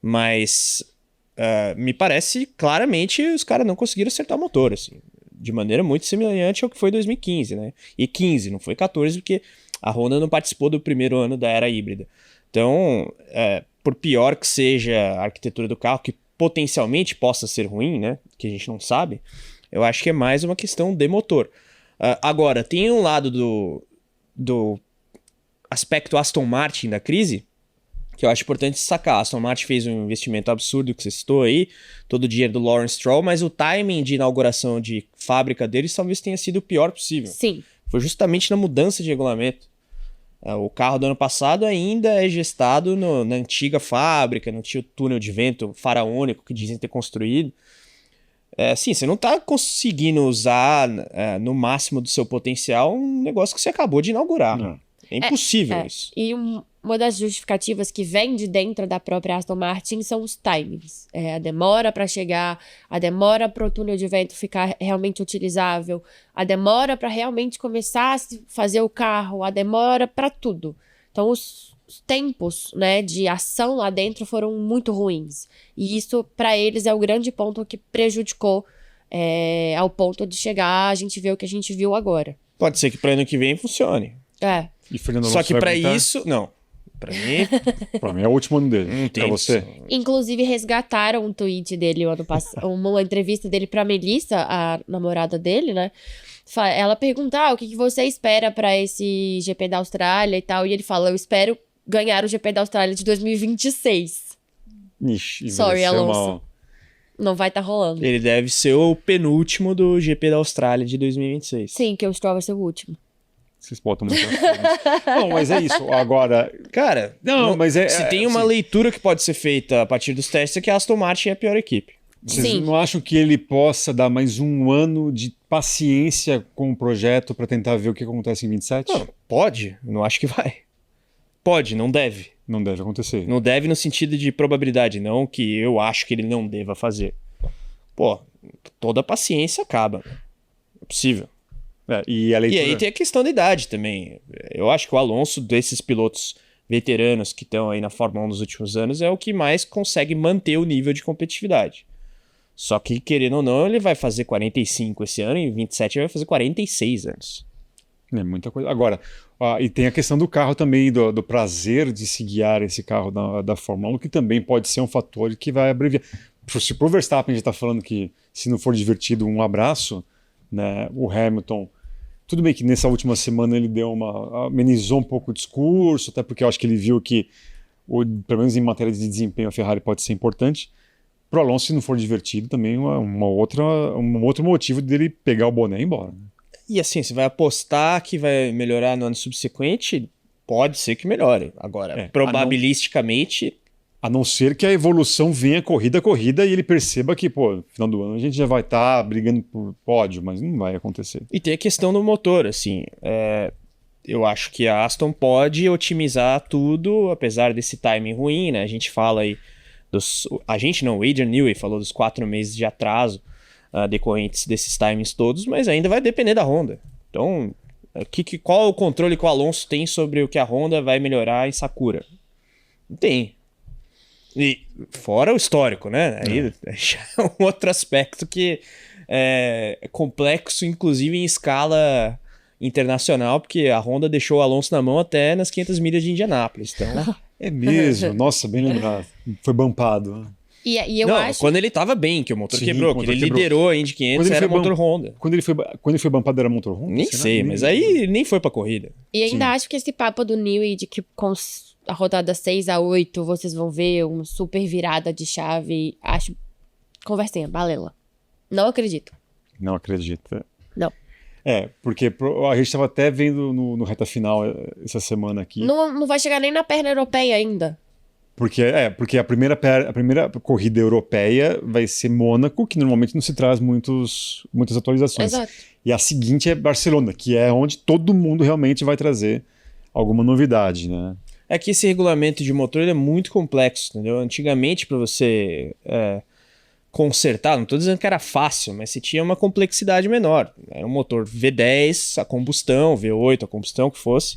Mas me parece claramente os caras não conseguiram acertar o motor, assim, de maneira muito semelhante ao que foi 2015, né? E 15, não foi 14, porque a Honda não participou do primeiro ano da era híbrida. Então, por pior que seja a arquitetura do carro, que potencialmente possa ser ruim, né? Que a gente não sabe, eu acho que é mais uma questão de motor. Agora, tem um lado do aspecto Aston Martin da crise, que eu acho importante destacar. A Aston Martin fez um investimento absurdo que você citou aí, todo o dinheiro do Lawrence Stroll, mas o timing de inauguração de fábrica deles talvez tenha sido o pior possível. Sim. Foi justamente na mudança de regulamento. O carro do ano passado ainda é gestado na antiga fábrica, no antigo túnel de vento faraônico que dizem ter construído. Sim, você não está conseguindo usar no máximo do seu potencial um negócio que você acabou de inaugurar. Não. É impossível isso. E uma das justificativas que vem de dentro da própria Aston Martin são os timings. A demora para chegar, a demora para o túnel de vento ficar realmente utilizável, a demora para realmente começar a fazer o carro, a demora para tudo. Então, os tempos, né, de ação lá dentro foram muito ruins. E isso, para eles, é o grande ponto que prejudicou ao ponto de chegar a gente ver o que a gente viu agora. Pode ser que para ano que vem funcione. E Fernando Só Alonso que vai para aguentar? isso, não. Para mim é o último ano dele. Não tem Pra você? isso. Inclusive, resgataram um tweet dele o ano passado, uma entrevista dele pra Melissa, a namorada dele, né? Ela pergunta, o que você espera pra esse GP da Austrália e tal? E ele fala, eu espero ganhar o GP da Austrália de 2026. Ixi, Sorry, Alonso. mal. Não vai estar rolando. Ele deve ser o penúltimo do GP da Austrália de 2026. Sim, que o Stroll vai ser o último. Vocês botam muito Não, mas é isso. Agora... Cara, mas se tem uma leitura que pode ser feita a partir dos testes é que a Aston Martin é a pior equipe. Vocês Sim. não acham que ele possa dar mais um ano de paciência com o projeto para tentar ver o que acontece em 27? Não, pode. Não acho que vai. Pode, não deve. Não deve acontecer. Não deve no sentido de probabilidade, não que eu acho que ele não deva fazer. Pô, toda a paciência acaba. É possível. E a leitura... E aí tem a questão da idade também. Eu acho que o Alonso, desses pilotos veteranos que estão aí na Fórmula 1 nos últimos anos, é o que mais consegue manter o nível de competitividade. Só que, querendo ou não, ele vai fazer 45 esse ano e em 27 ele vai fazer 46 anos. É muita coisa. Agora, e tem a questão do carro também, do prazer de se guiar esse carro da Fórmula 1, que também pode ser um fator que vai abreviar. Se pro Verstappen já está falando que se não for divertido, um abraço, né, o Hamilton... Tudo bem que nessa última semana ele amenizou um pouco o discurso, até porque eu acho que ele viu que, pelo menos em matéria de desempenho, a Ferrari pode ser importante. Pro Alonso, se não for divertido, também um outro motivo dele pegar o boné e ir embora. E assim, você vai apostar que vai melhorar no ano subsequente? Pode ser que melhore. Agora, probabilisticamente... A não ser que a evolução venha corrida a corrida e ele perceba que, no final do ano a gente já vai estar brigando por pódio, mas não vai acontecer. E tem a questão do motor, assim. Eu acho que a Aston pode otimizar tudo, apesar desse timing ruim, né? A gente fala aí o Adrian Newey falou dos 4 meses de atraso decorrentes desses timings todos, mas ainda vai depender da Honda. Então, qual é o controle que o Alonso tem sobre o que a Honda vai melhorar em Sakura? Não tem. E fora o histórico, né? Aí já é um outro aspecto que é complexo, inclusive em escala internacional, porque a Honda deixou o Alonso na mão até nas 500 milhas de Indianápolis. Então... É mesmo, nossa, bem lembrado. Foi bumpado. E eu não, acho... quando ele tava bem, que o motor Sim, quebrou, que ele liderou a Indy 500, era motor Honda. Quando ele foi bumpado era motor Honda? Nem sei, mas aí ele nem foi pra corrida. E ainda acho que esse papo do Newey de que com a rodada 6-8 vocês vão ver uma super virada de chave, acho conversinha, balela. Não acredito. Não acredito. Não. Porque a gente estava até vendo no reta final essa semana aqui. Não vai chegar nem na perna europeia ainda. Porque a primeira corrida europeia vai ser Mônaco, que normalmente não se traz muitas atualizações. Exato. E a seguinte é Barcelona, que é onde todo mundo realmente vai trazer alguma novidade, né? É que esse regulamento de motor ele é muito complexo, entendeu? Antigamente, para você consertar, não estou dizendo que era fácil, mas você tinha uma complexidade menor. Era um motor V10, a combustão, V8, a combustão que fosse.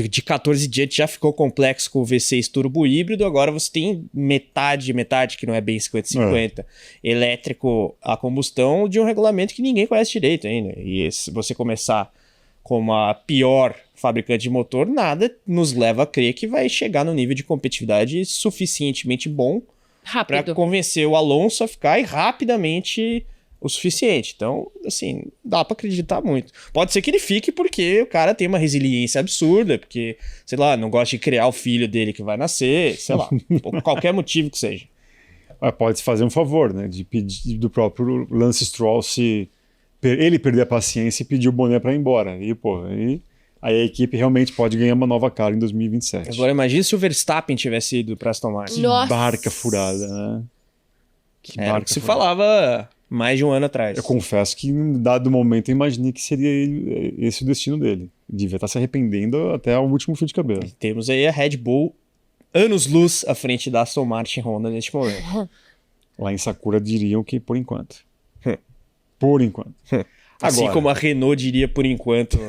De 14 dias já ficou complexo com o V6 turbo híbrido, agora você tem metade, que não é bem 50-50, elétrico a combustão, de um regulamento que ninguém conhece direito ainda. E se você começar como a pior fabricante de motor, nada nos leva a crer que vai chegar no nível de competitividade suficientemente bom para convencer o Alonso a ficar e rapidamente o suficiente. Então, assim, dá pra acreditar muito. Pode ser que ele fique porque o cara tem uma resiliência absurda, porque, sei lá, não gosta de criar o filho dele que vai nascer, sei lá, por qualquer motivo que seja. Pode-se fazer um favor, né, de pedir do próprio Lance Stroll ele perder a paciência e pedir o boné pra ir embora. E, aí a equipe realmente pode ganhar uma nova cara em 2027. Agora, imagina se o Verstappen tivesse ido pra Aston Martin. Nossa. Barca furada, né? Era o que se falava mais de um ano atrás. Eu confesso que em dado momento eu imaginei que seria esse o destino dele. Devia estar se arrependendo até o último fio de cabelo. Temos aí a Red Bull anos-luz à frente da Aston Martin Honda neste momento. Lá em Sakura diriam que por enquanto. Por enquanto. Assim como a Renault diria por enquanto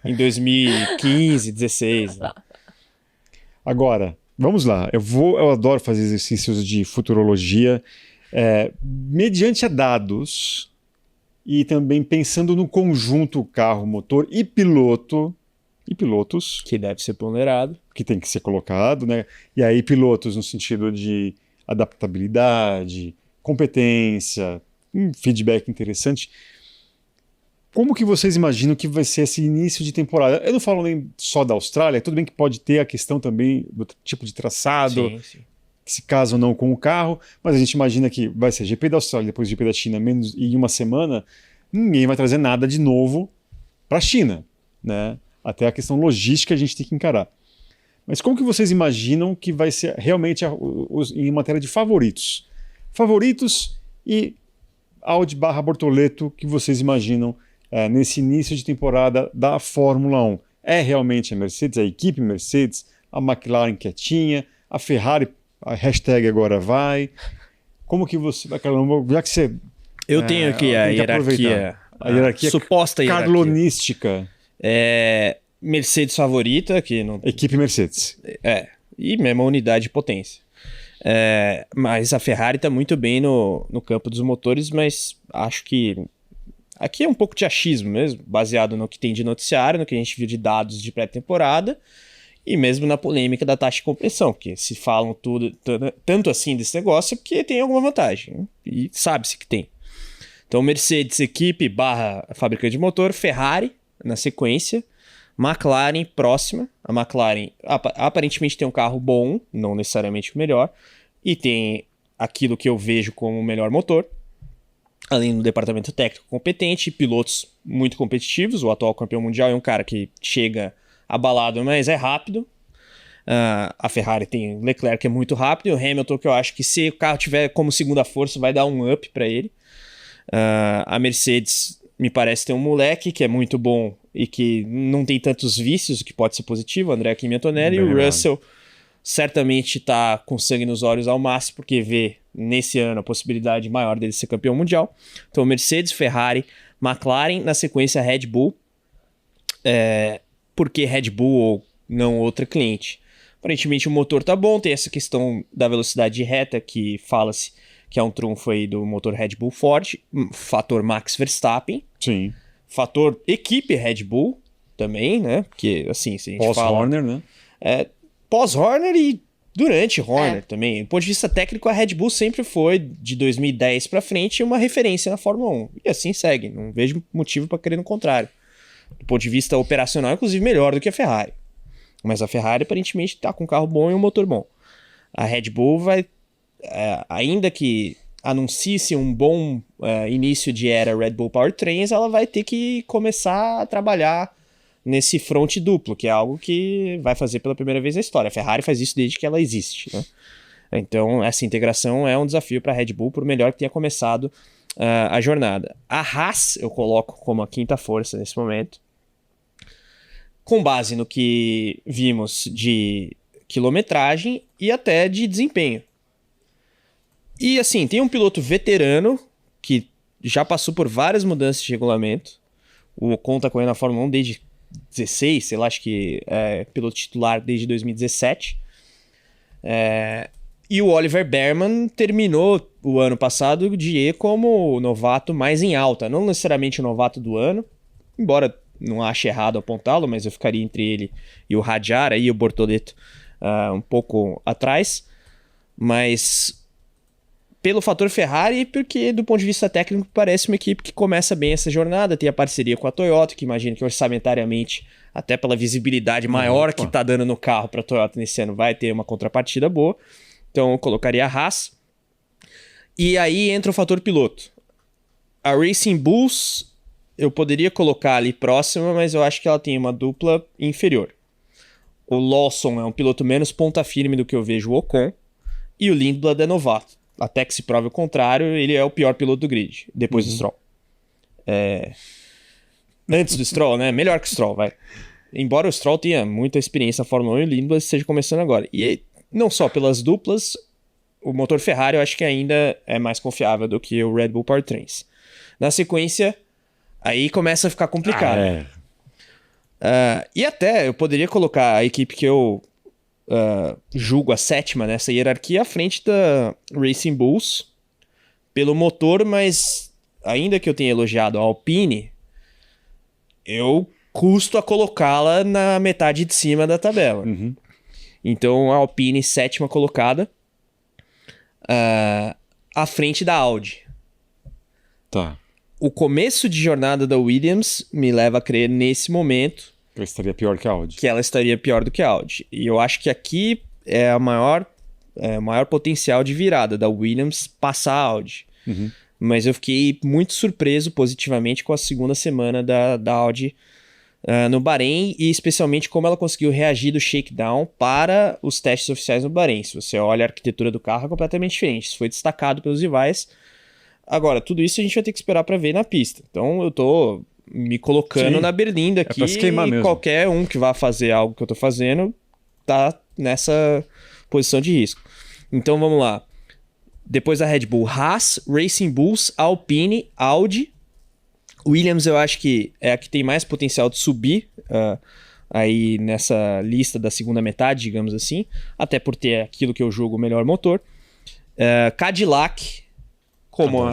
em 2015, 2016. Agora, vamos lá. Eu adoro fazer exercícios de futurologia. Mediante a dados e também pensando no conjunto carro, motor e pilotos que deve ser ponderado, que tem que ser colocado, né? E aí pilotos no sentido de adaptabilidade, competência, um feedback interessante. Como que vocês imaginam que vai ser esse início de temporada? Eu não falo nem só da Austrália, tudo bem que pode ter a questão também do tipo de traçado, sim. que se casa ou não com o carro, mas a gente imagina que vai ser GP da Austrália, depois GP da China, menos em uma semana, ninguém vai trazer nada de novo para a China, né? Até a questão logística a gente tem que encarar. Mas como que vocês imaginam que vai ser realmente em matéria de favoritos? Favoritos e Audi/Bortoleto que vocês imaginam nesse início de temporada da Fórmula 1? É realmente a Mercedes, a equipe Mercedes, a McLaren quietinha, a Ferrari, a hashtag agora vai. Como que você... Já que você... Eu tenho aqui a hierarquia. A hierarquia suposta hierarquia. Carlonística. Mercedes favorita, que não... Equipe Mercedes. E mesmo a unidade de potência. Mas a Ferrari está muito bem no campo dos motores, mas acho que aqui é um pouco de achismo mesmo, baseado no que tem de noticiário, no que a gente viu de dados de pré-temporada e mesmo na polêmica da taxa de compressão, porque se falam tanto assim desse negócio é porque tem alguma vantagem, né? E sabe-se que tem. Então Mercedes, equipe / fabricante de motor, Ferrari na sequência, McLaren próxima. A McLaren aparentemente tem um carro bom, não necessariamente o melhor, e tem aquilo que eu vejo como o melhor motor, além do departamento técnico competente, pilotos muito competitivos. O atual campeão mundial é um cara que chega abalado, mas é rápido. A Ferrari tem Leclerc, que é muito rápido, e o Hamilton, que eu acho que se o carro tiver como segunda força, vai dar um up para ele. A Mercedes me parece ter um moleque que é muito bom e que não tem tantos vícios, o que pode ser positivo, André Kimi Antonelli, e o Russell certamente está com sangue nos olhos ao máximo, porque vê nesse ano a possibilidade maior dele ser campeão mundial. Então Mercedes, Ferrari, McLaren, na sequência Red Bull. Por que Red Bull ou não outra cliente? Aparentemente o motor tá bom, tem essa questão da velocidade de reta que fala-se que é um trunfo aí do motor Red Bull Ford, fator Max Verstappen. Sim. fator equipe Red Bull também, né? Porque, assim, se a gente fala... Pós-Horner, né? Pós-Horner e durante Horner também. Do ponto de vista técnico, a Red Bull sempre foi, de 2010 pra frente, uma referência na Fórmula 1. E assim segue. Não vejo motivo pra querer no contrário. Do ponto de vista operacional, inclusive, melhor do que a Ferrari. Mas a Ferrari, aparentemente, tá com um carro bom e um motor bom. A Red Bull vai... ainda que anuncie-se um bom início de era Red Bull Powertrains, ela vai ter que começar a trabalhar nesse front duplo, que é algo que vai fazer pela primeira vez na história. A Ferrari faz isso desde que ela existe, né? Então, essa integração é um desafio para a Red Bull, por melhor que tenha começado a jornada. A Haas eu coloco como a quinta força nesse momento, com base no que vimos de quilometragem e até de desempenho. E assim, tem um piloto veterano que já passou por várias mudanças de regulamento. O Ocon tá correndo na Fórmula 1 desde 16, sei lá, acho que é piloto titular desde 2017. E o Oliver Behrman terminou o ano passado como o novato mais em alta. Não necessariamente o novato do ano, embora não ache errado apontá-lo, mas eu ficaria entre ele e o Hadjar, aí o Bortoleto um pouco atrás. Mas pelo fator Ferrari, porque do ponto de vista técnico parece uma equipe que começa bem essa jornada, tem a parceria com a Toyota, que imagino que orçamentariamente, até pela visibilidade maior que tá dando no carro para a Toyota nesse ano, vai ter uma contrapartida boa. Então eu colocaria a Haas. E aí entra o fator piloto. A Racing Bulls eu poderia colocar ali próxima, mas eu acho que ela tem uma dupla inferior. O Lawson é um piloto menos ponta firme do que eu vejo o Ocon, e o Lindblad é novato. Até que se prove o contrário, ele é o pior piloto do grid, depois do Stroll. Antes do Stroll, né? Melhor que o Stroll, vai. Embora o Stroll tenha muita experiência na Fórmula 1 e o Lindblad esteja começando agora. E não só pelas duplas, o motor Ferrari eu acho que ainda é mais confiável do que o Red Bull Powertrains. Na sequência, aí começa a ficar complicado. E até eu poderia colocar a equipe que eu julgo a sétima nessa hierarquia à frente da Racing Bulls pelo motor, mas ainda que eu tenha elogiado a Alpine, eu custo a colocá-la na metade de cima da tabela. Então a Alpine sétima colocada à frente da Audi. Tá. O começo de jornada da Williams me leva a crer nesse momento Ela estaria pior que a Audi. que ela estaria pior do que a Audi. E eu acho que aqui é o maior potencial de virada da Williams passar a Audi. Mas eu fiquei muito surpreso positivamente com a segunda semana da Audi no Bahrein, e especialmente como ela conseguiu reagir do shakedown para os testes oficiais no Bahrein. Se você olha a arquitetura do carro, é completamente diferente. Isso foi destacado pelos rivais. Agora, tudo isso a gente vai ter que esperar para ver na pista. Então eu tô me colocando na berlinda aqui, pra se queimar mesmo. Qualquer um que vá fazer algo que eu tô fazendo tá nessa posição de risco. Então vamos lá. Depois da Red Bull, Haas, Racing Bulls, Alpine, Audi. Williams eu acho que é a que tem mais potencial de subir aí nessa lista da segunda metade, digamos assim, até por ter aquilo que eu julgo o melhor motor. Cadillac como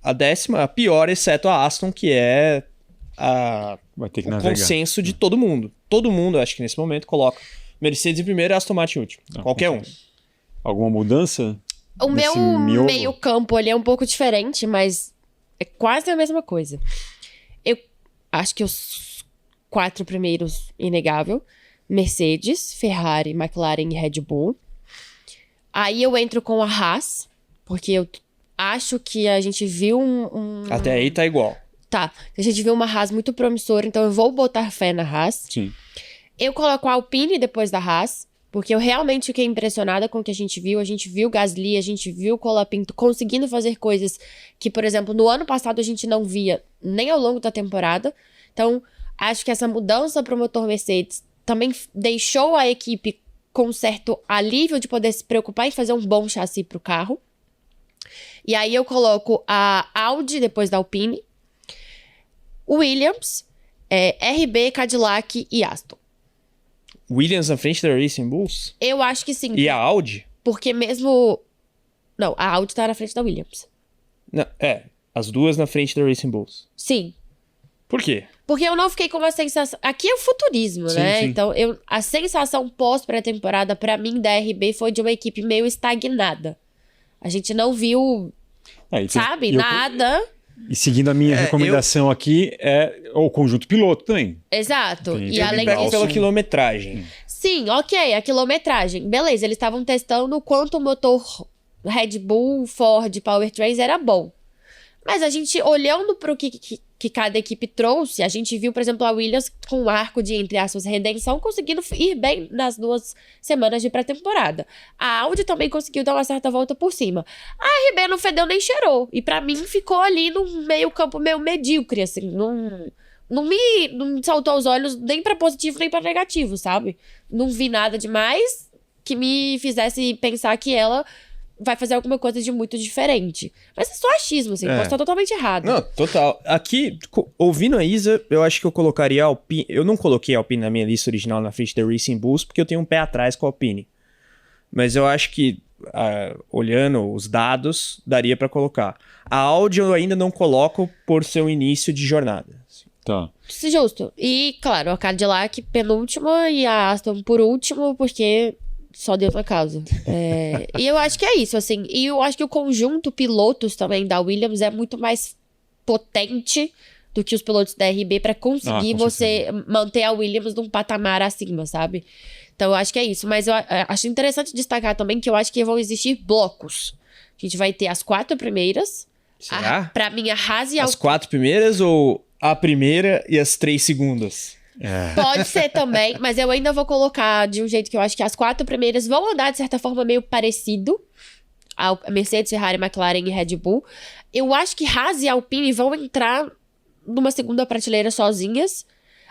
a décima, a pior, exceto a Aston, que é vai ter que o navegar. consenso de todo mundo. Todo mundo, acho que nesse momento, coloca Mercedes em primeiro e Aston Martin em último. Qualquer um. Alguma mudança? O meu miolo? meio campo ali é um pouco diferente, mas é quase a mesma coisa. Eu acho que os 4 primeiros, inegável. Mercedes, Ferrari, McLaren e Red Bull. Aí eu entro com a Haas, porque eu acho que a gente viu Até aí tá igual. Tá, a gente viu uma Haas muito promissora, então eu vou botar fé na Haas. Sim. Eu coloco a Alpine depois da Haas, porque eu realmente fiquei impressionada com o que a gente viu. A gente viu Gasly, a gente viu Colapinto conseguindo fazer coisas que, por exemplo, no ano passado a gente não via nem ao longo da temporada. Então, acho que essa mudança para o motor Mercedes também deixou a equipe com um certo alívio de poder se preocupar em fazer um bom chassi para o carro. E aí eu coloco a Audi depois da Alpine, Williams, RB, Cadillac e Aston. Williams na frente da Racing Bulls? Eu acho que sim. E a Audi? Porque mesmo... Não, a Audi tá na frente da Williams. Não, as duas na frente da Racing Bulls. Sim. Por quê? Porque eu não fiquei com uma sensação... Aqui é o futurismo, Sim, né? sim. Então, a sensação pós-pré-temporada, pra mim, da RB, foi de uma equipe meio estagnada. A gente não viu, sabe, nada. E seguindo a minha recomendação aqui, é o conjunto piloto também. Exato. Tem E além Pega disso... pela quilometragem. Sim, ok, a quilometragem. Beleza, eles estavam testando o quanto o motor Red Bull, Ford, Powertrains era bom. Mas a gente, olhando para o que cada equipe trouxe, a gente viu, por exemplo, a Williams com um arco de, entre aspas, redenção, conseguindo ir bem nas 2 semanas de pré-temporada. A Audi também conseguiu dar uma certa volta por cima. A RB não fedeu nem cheirou. E pra mim ficou ali no meio campo meio medíocre, assim. Não me saltou aos olhos nem pra positivo nem pra negativo, sabe? Não vi nada demais que me fizesse pensar que ela vai fazer alguma coisa de muito diferente. Mas é só achismo, assim. Posso estar totalmente errado. Não, total. Aqui, ouvindo a Isa, eu acho que eu colocaria a Alpine... Eu não coloquei a Alpine na minha lista original na frente da Racing Bulls, porque eu tenho um pé atrás com a Alpine. Mas eu acho que, olhando os dados, daria pra colocar. A Audi eu ainda não coloco por seu início de jornada. Tá. Justo. E, claro, a Cadillac penúltima e a Aston por último, porque... Só Deus na causa. E eu acho que é isso, assim. E eu acho que o conjunto pilotos também da Williams é muito mais potente do que os pilotos da RB pra conseguir você manter a Williams num patamar acima, sabe? Então eu acho que é isso. Mas eu acho interessante destacar também que eu acho que vão existir blocos. A gente vai ter as 4 primeiras. Será? Pra mim, a Haas e a As 4 primeiras ou a primeira e as 3 segundas? Pode ser também, mas eu ainda vou colocar de um jeito que eu acho que as 4 primeiras vão andar, de certa forma, meio parecido. A Mercedes, Ferrari, McLaren e Red Bull. Eu acho que Haas e Alpine vão entrar numa segunda prateleira sozinhas.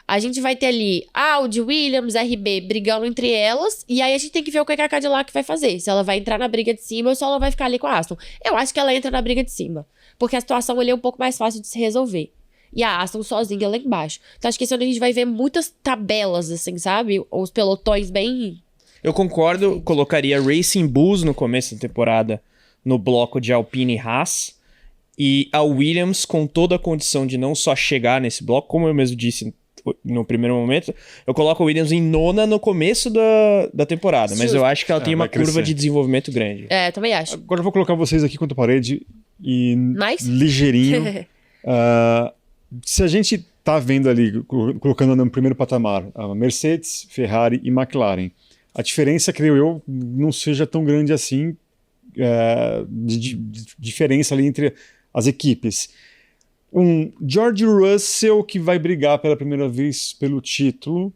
A gente vai ter ali Audi, Williams, RB brigando entre elas. E aí a gente tem que ver o que a Cadillac vai fazer. Se ela vai entrar na briga de cima ou se ela vai ficar ali com a Aston. Eu acho que ela entra na briga de cima. Porque a situação ali é um pouco mais fácil de se resolver. E a Aston sozinha lá embaixo. Então acho que esse ano a gente vai ver muitas tabelas, assim, sabe? Os pelotões bem... Eu concordo, colocaria Racing Bulls no começo da temporada no bloco de Alpine e Haas. E a Williams com toda a condição de não só chegar nesse bloco, como eu mesmo disse no primeiro momento, eu coloco a Williams em 9ª no começo da temporada. Mas eu acho que ela tem uma curva de desenvolvimento grande. Também acho. Agora eu vou colocar vocês aqui contra a parede e Nice. ligeirinho. Se a gente tá vendo ali, colocando no primeiro patamar, a Mercedes, Ferrari e McLaren, a diferença, creio eu, não seja tão grande assim, de diferença ali entre as equipes. Um George Russell que vai brigar pela primeira vez pelo título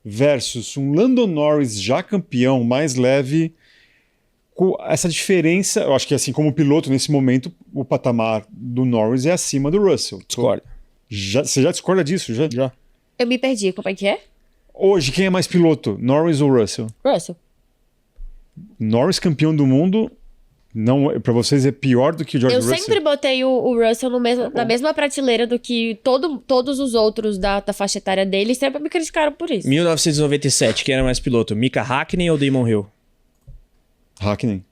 versus um Lando Norris já campeão, mais leve. Com essa diferença, eu acho que assim como piloto nesse momento, o patamar do Norris é acima do Russell. Discordo. Você já discorda disso? Já. Eu me perdi. Como é que é? Hoje, quem é mais piloto? Norris ou Russell? Russell. Norris campeão do mundo, não, pra vocês é pior do que o George Russell? Eu sempre botei o Russell na mesma prateleira do que todos os outros da faixa etária dele. Sempre me criticaram por isso. 1997, quem era mais piloto? Mika Hakkinen ou Damon Hill? Hakkinen.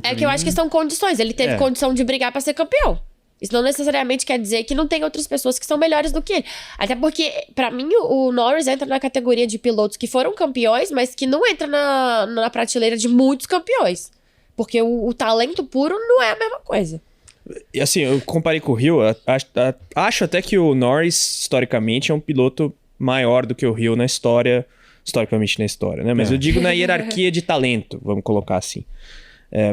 É que eu acho que são condições. Ele teve condição de brigar pra ser campeão. Isso não necessariamente quer dizer que não tem outras pessoas que são melhores do que ele. Até porque, pra mim, o Norris entra na categoria de pilotos que foram campeões, mas que não entra na prateleira de muitos campeões. Porque o talento puro não é a mesma coisa. E assim, eu comparei com o Hill, acho até que o Norris, historicamente, é um piloto maior do que o Hill na história, historicamente na história, né? Mas eu digo na hierarquia de talento, vamos colocar assim.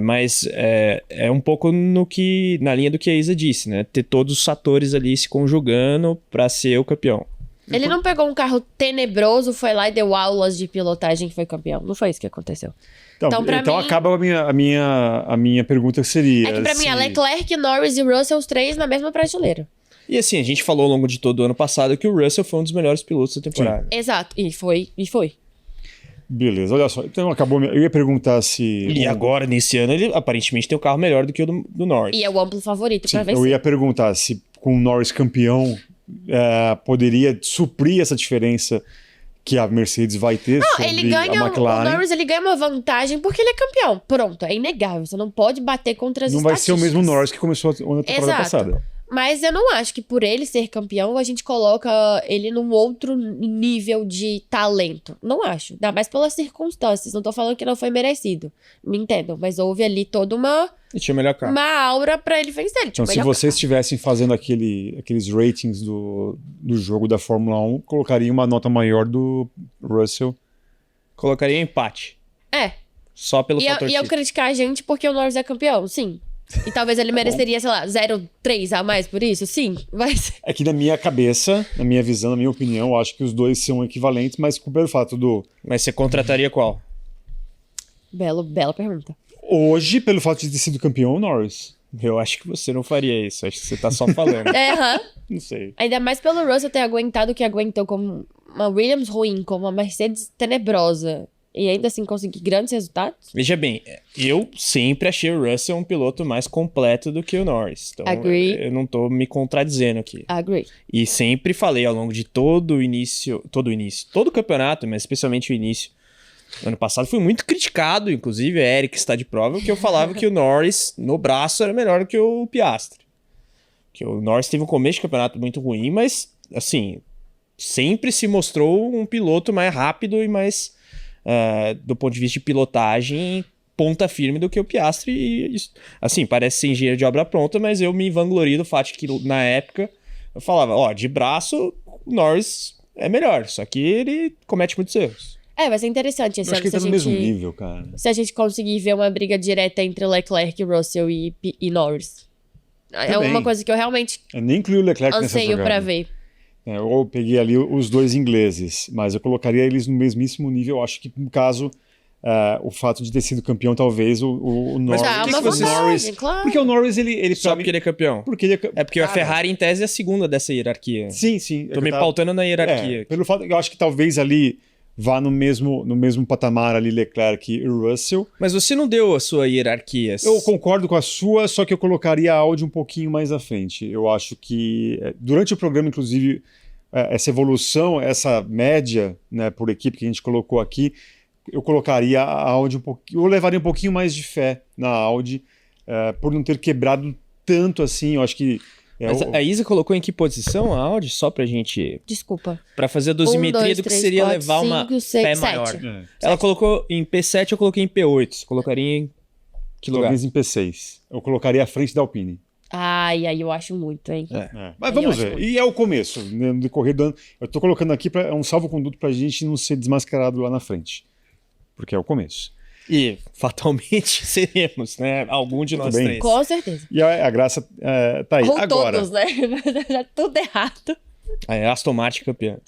Mas é um pouco na linha do que a Isa disse, né? Ter todos os fatores ali se conjugando pra ser o campeão. Ele não pegou um carro tenebroso, foi lá e deu aulas de pilotagem e foi campeão. Não foi isso que aconteceu. Então mim, acaba a minha pergunta seria... É que pra mim é Leclerc, Norris e Russell, os 3 na mesma prateleira. E assim, a gente falou ao longo de todo o ano passado que o Russell foi um dos melhores pilotos da temporada. Exato, e foi. Beleza, olha só. Então acabou. Eu ia perguntar se... E agora, nesse ano, ele aparentemente tem um carro melhor do que o do Norris. E é o amplo favorito pra vencer. Eu ia perguntar se com o Norris campeão poderia suprir essa diferença que a Mercedes vai ter sobre a McLaren. O Norris ele ganha uma vantagem porque ele é campeão. Pronto, é inegável. Você não pode bater contra as estatísticas. Não vai ser o mesmo Norris que começou a temporada passada. Mas eu não acho que por ele ser campeão, a gente coloca ele num outro nível de talento. Não acho. Ainda mais pelas circunstâncias. Não tô falando que não foi merecido. Me entendam. Mas houve ali toda uma... E tinha o melhor carro. Uma aura pra ele vencer. Ele tinha Então, o se melhor vocês carro. estivessem fazendo aqueles ratings do jogo da Fórmula 1, colocaria uma nota maior do Russell. Colocaria empate. É. Só pelo fator E eu título. criticar a gente porque o Norris é campeão? Sim. E talvez ele mereceria, sei lá, 0,3 a mais por isso? Sim. Mas... É que na minha cabeça, na minha visão, na minha opinião, eu acho que os dois são equivalentes, mas pelo fato do... Mas você contrataria qual? Bela pergunta. Hoje, pelo fato de ter sido campeão, o Norris. Eu acho que você não faria isso. Acho que você tá só falando. Não sei. Ainda mais pelo Russell ter aguentado o que aguentou como uma Williams ruim, como uma Mercedes tenebrosa. E ainda assim conseguir grandes resultados? Veja bem, eu sempre achei o Russell um piloto mais completo do que o Norris. Então, Agree. eu não tô me contradizendo aqui. Agree. E sempre falei ao longo de todo o campeonato, mas especialmente o início. Ano passado fui muito criticado, inclusive a Eric está de prova, que eu falava que o Norris no braço era melhor que o Piastri. Que o Norris teve um começo de campeonato muito ruim, mas, assim, sempre se mostrou um piloto mais rápido e mais, do ponto de vista de pilotagem, ponta firme do que o Piastri. E, assim, parece ser engenheiro de obra pronta, mas eu me vanglorio do fato de que, na época, eu falava, de braço, o Norris é melhor, só que ele comete muitos erros. Vai ser interessante esse Eu acho ano que ele tá no mesmo nível, cara. se a gente conseguir ver uma briga direta entre Leclerc, Russell e Norris. É Também. uma coisa que eu realmente Eu nem incluí o Leclerc nessa anseio jogada. pra ver. Eu peguei ali os dois ingleses, mas eu colocaria eles no mesmíssimo nível. Eu acho que, no caso, o fato de ter sido campeão, talvez o Norris... Tá, uma vantagem, claro. Porque o Norris, ele Só porque ele é campeão. Porque ele É porque a Ferrari, em tese, é a segunda dessa hierarquia. Sim. Tô me pautando na hierarquia. Pelo fato eu acho que talvez ali vá no mesmo patamar ali Leclerc e Russell. Mas você não deu a sua hierarquia. Eu concordo com a sua, só que eu colocaria a Audi um pouquinho mais à frente. Eu acho que durante o programa, inclusive, essa evolução, essa média, né, por equipe que a gente colocou aqui, eu colocaria a Audi um pouquinho, eu levaria um pouquinho mais de fé na Audi, por não ter quebrado tanto assim. Eu acho que Mas a Isa colocou em que posição a Audi? Só pra gente... Desculpa. Pra fazer a dosimetria 1, 2, do que 3, seria 4, levar 5, uma 6, pé 7. maior. Ela colocou em P7, eu coloquei em P8. Você colocaria em que lugar? Talvez em P6. Eu colocaria à frente da Alpine. Ai, eu acho muito, hein? Mas vamos eu ver. acho E é o começo, né, no decorrer do ano. Eu tô colocando aqui é um salvo-conduto pra gente não ser desmascarado lá na frente. Porque é o começo. E fatalmente seremos, né? Algum de nós bem. três. Com certeza. E a graça tá aí. Ou Agora, todos, né? Tudo errado. Aston Martin campeã.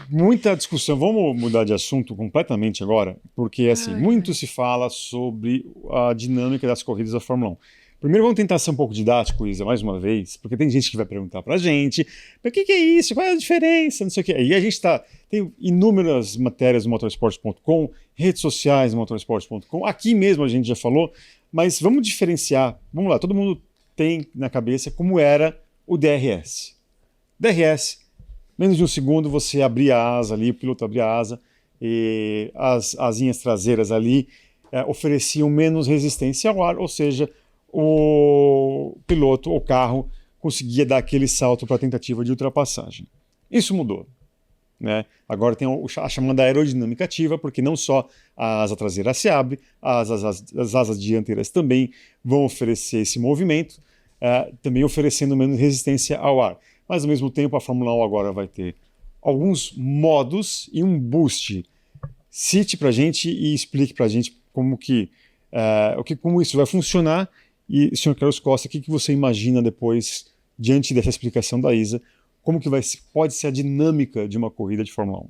muita discussão. Vamos mudar de assunto completamente agora, porque assim, muito se fala sobre a dinâmica das corridas da Fórmula 1. Primeiro vamos tentar ser um pouco didático, Isa, mais uma vez, porque tem gente que vai perguntar pra gente, o que é isso? Qual é a diferença? Não sei o quê. E a gente tem inúmeras matérias no motorsports.com, redes sociais no motorsports.com, aqui mesmo a gente já falou, mas vamos diferenciar. Vamos lá, todo mundo tem na cabeça como era o DRS. DRS, menos de um segundo você abria a asa ali, o piloto abria a asa, e as asinhas traseiras ali ofereciam menos resistência ao ar, ou seja, o piloto ou carro conseguia dar aquele salto para a tentativa de ultrapassagem. Isso mudou, né? Agora tem a chamada aerodinâmica ativa, porque não só a asa traseira se abre, as asas dianteiras também vão oferecer esse movimento, também oferecendo menos resistência ao ar. Mas, ao mesmo tempo, a Fórmula 1 agora vai ter alguns modos e um boost. Cite para a gente e explique para a gente como isso vai funcionar. E, Sr. Carlos Costa, o que você imagina depois, diante dessa explicação da Isa, como que pode ser a dinâmica de uma corrida de Fórmula 1?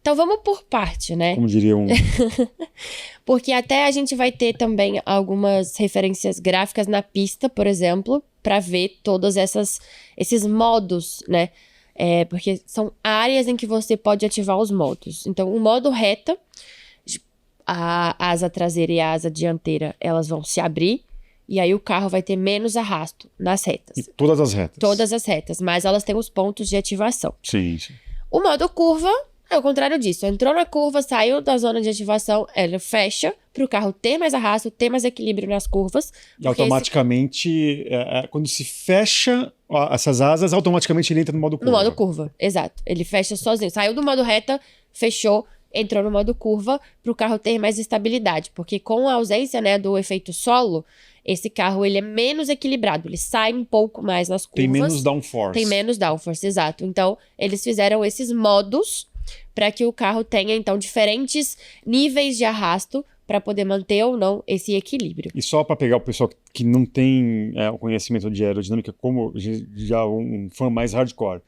Então vamos por parte, né? Como diria um... Porque até a gente vai ter também algumas referências gráficas na pista, por exemplo, para ver todos esses modos, né? Porque são áreas em que você pode ativar os modos. Então, o modo reta, a asa traseira e a asa dianteira, elas vão se abrir. E aí o carro vai ter menos arrasto nas retas. E todas as retas. Todas as retas, mas elas têm os pontos de ativação. Sim. O modo curva É o contrário disso. Entrou na curva, saiu da zona de ativação, ela fecha para o carro ter mais arrasto, ter mais equilíbrio nas curvas. E automaticamente, quando se fecha essas asas, automaticamente ele entra no modo curva. No modo curva, exato. Ele fecha sozinho. Saiu do modo reta, fechou, entrou no modo curva para o carro ter mais estabilidade. Porque com a ausência, né, do efeito solo, esse carro ele é menos equilibrado. Ele sai um pouco mais nas curvas. Tem menos downforce. Tem menos downforce, exato. Então, eles fizeram esses modos para que o carro tenha, então, diferentes níveis de arrasto para poder manter ou não esse equilíbrio. E só para pegar o pessoal que não tem o conhecimento de aerodinâmica, como já um fã mais hardcore,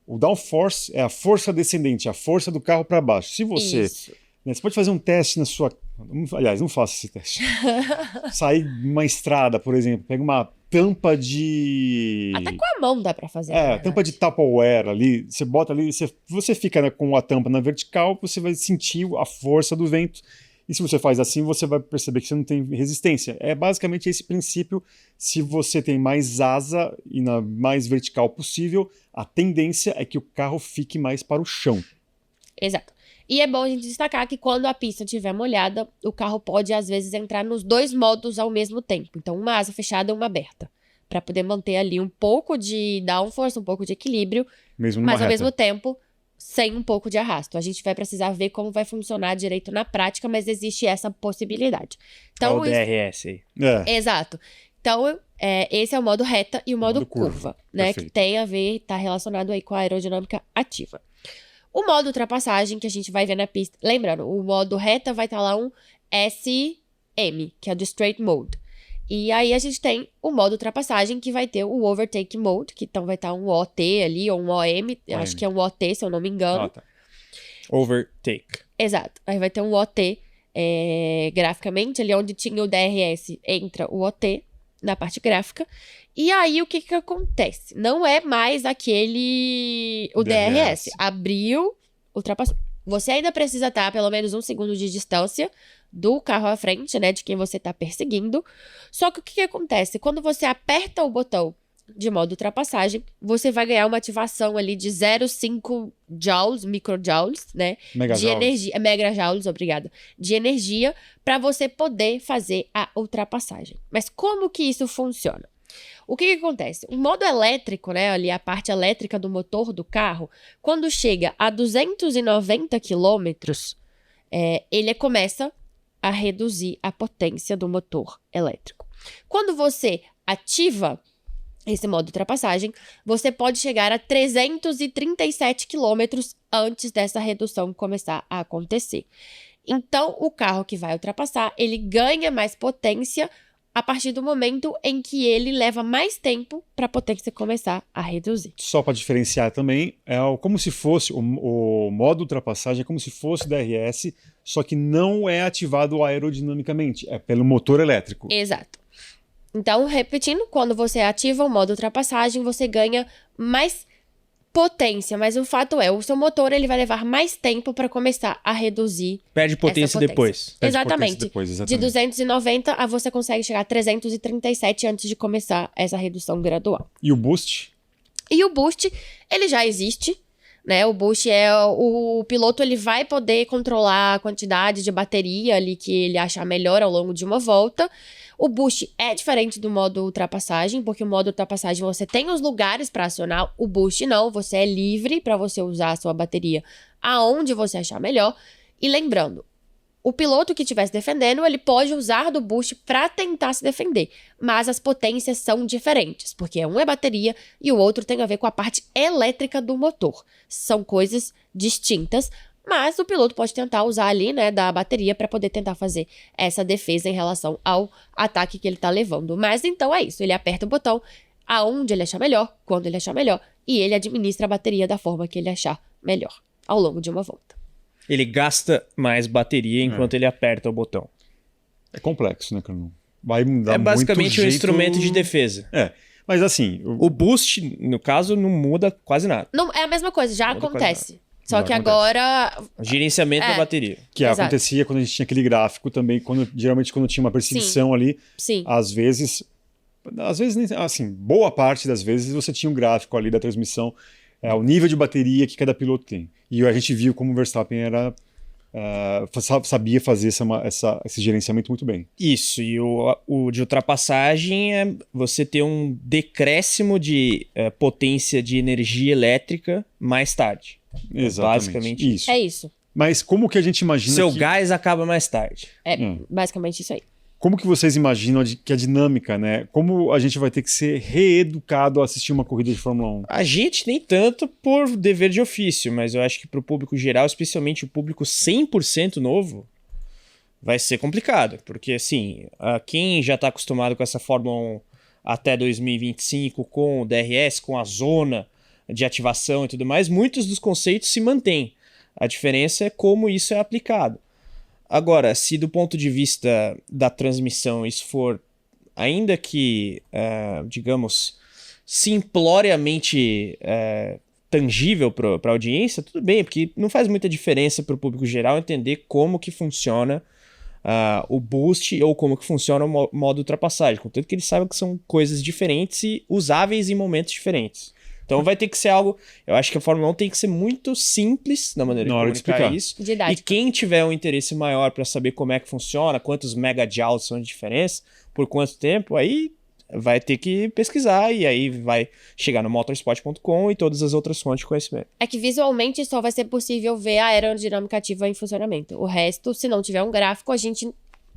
o downforce é a força descendente, a força do carro para baixo. Se você... Você pode fazer um teste na sua... Aliás, não faça esse teste. Sair numa estrada, por exemplo, pega uma tampa de... Até com a mão dá pra fazer. Tampa de Tupperware ali, você bota ali, você fica, né, com a tampa na vertical, você vai sentir a força do vento. E se você faz assim, você vai perceber que você não tem resistência. É basicamente esse princípio. Se você tem mais asa e na mais vertical possível, a tendência é que o carro fique mais para o chão. Exato. E é bom a gente destacar que quando a pista estiver molhada, o carro pode, às vezes, entrar nos dois modos ao mesmo tempo. Então, uma asa fechada e uma aberta. Para poder manter ali um pouco de downforce, um pouco de equilíbrio, mas ao mesmo tempo, sem um pouco de arrasto. A gente vai precisar ver como vai funcionar direito na prática, mas existe essa possibilidade. Então, o DRS aí. Exato. Então, esse é o modo reta e o modo curva, né? Perfeito. Que tem a ver, está relacionado aí com a aerodinâmica ativa. O modo ultrapassagem que a gente vai ver na pista, lembrando, o modo reta vai estar lá um SM, que é do Straight Mode. E aí a gente tem o modo ultrapassagem que vai ter o Overtake Mode, que então vai estar um OT ali, ou um OM, acho que é um OT, se eu não me engano. Tá. Overtake. Exato. Aí vai ter um OT graficamente, ali onde tinha o DRS, entra o OT na parte gráfica. E aí, o que acontece? Não é mais o DRS. Abriu, ultrapassou. Você ainda precisa estar a pelo menos 1 segundo de distância do carro à frente, né? De quem você está perseguindo. Só que o que acontece? Quando você aperta o botão de modo ultrapassagem, você vai ganhar uma ativação ali de 0,5 joules, microjoules, né? De energia. Megajoules, obrigada. De energia para você poder fazer a ultrapassagem. Mas como que isso funciona? O que acontece? O modo elétrico, né, ali a parte elétrica do motor do carro, quando chega a 290 quilômetros, ele começa a reduzir a potência do motor elétrico. Quando você ativa esse modo ultrapassagem, você pode chegar a 337 quilômetros antes dessa redução começar a acontecer. Então, o carro que vai ultrapassar, ele ganha mais potência a partir do momento em que ele leva mais tempo para a potência começar a reduzir. Só para diferenciar também, como se fosse o modo ultrapassagem, é como se fosse DRS, só que não é ativado aerodinamicamente, é pelo motor elétrico. Exato. Então, repetindo, quando você ativa o modo ultrapassagem, você ganha mais potência, mas o fato é, o seu motor ele vai levar mais tempo para começar a reduzir. Perde potência depois. Exatamente. De 290 você consegue chegar a 337 antes de começar essa redução gradual. E o boost? E o boost, ele já existe, né? O boost o piloto ele vai poder controlar a quantidade de bateria ali que ele achar melhor ao longo de uma volta. O boost é diferente do modo ultrapassagem, porque o modo ultrapassagem você tem os lugares para acionar, o boost não, você é livre para você usar a sua bateria aonde você achar melhor. E lembrando, o piloto que estiver se defendendo, ele pode usar do boost para tentar se defender, mas as potências são diferentes, porque um é bateria e o outro tem a ver com a parte elétrica do motor. São coisas distintas. Mas o piloto pode tentar usar ali, né, da bateria para poder tentar fazer essa defesa em relação ao ataque que ele tá levando. Mas então é isso, ele aperta o botão aonde ele achar melhor, quando ele achar melhor, e ele administra a bateria da forma que ele achar melhor ao longo de uma volta. Ele gasta mais bateria enquanto ele aperta o botão. É complexo, né, Carlão? Vai mudar basicamente muito um instrumento de defesa. Mas assim... O boost, no caso, não muda quase nada. Não, é a mesma coisa, já acontece. Só que agora... Gerenciamento da bateria. Que acontecia quando a gente tinha aquele gráfico também, geralmente quando tinha uma perseguição ali. Sim. Às vezes, assim, boa parte das vezes você tinha um gráfico ali da transmissão o nível de bateria que cada piloto tem. E a gente viu como o Verstappen sabia fazer esse gerenciamento muito bem. Isso, e o de ultrapassagem é você ter um decréscimo de potência de energia elétrica mais tarde. Exatamente. Basicamente isso. É isso. Mas como que a gente imagina Seu gás acaba mais tarde. Basicamente isso aí. Como que vocês imaginam que a dinâmica, né? Como a gente vai ter que ser reeducado a assistir uma corrida de Fórmula 1? A gente nem tanto por dever de ofício, mas eu acho que pro público geral, especialmente o público 100% novo, vai ser complicado. Porque, assim, quem já tá acostumado com essa Fórmula 1 até 2025, com o DRS, com a zona de ativação e tudo mais, muitos dos conceitos se mantêm. A diferença é como isso é aplicado. Agora, se do ponto de vista da transmissão isso for, ainda que, digamos, simploriamente tangível para a audiência, tudo bem, porque não faz muita diferença para o público geral entender como que funciona o boost ou como que funciona o modo ultrapassagem, contanto que eles saibam que são coisas diferentes e usáveis em momentos diferentes. Então vai ter que ser algo... Eu acho que a Fórmula 1 tem que ser muito simples na maneira de comunicar isso. Didático. E quem tiver um interesse maior para saber como é que funciona, quantos megajoules são de diferença, por quanto tempo, aí vai ter que pesquisar e aí vai chegar no motorsport.com e todas as outras fontes de conhecimento. É que visualmente só vai ser possível ver a aerodinâmica ativa em funcionamento. O resto, se não tiver um gráfico, a gente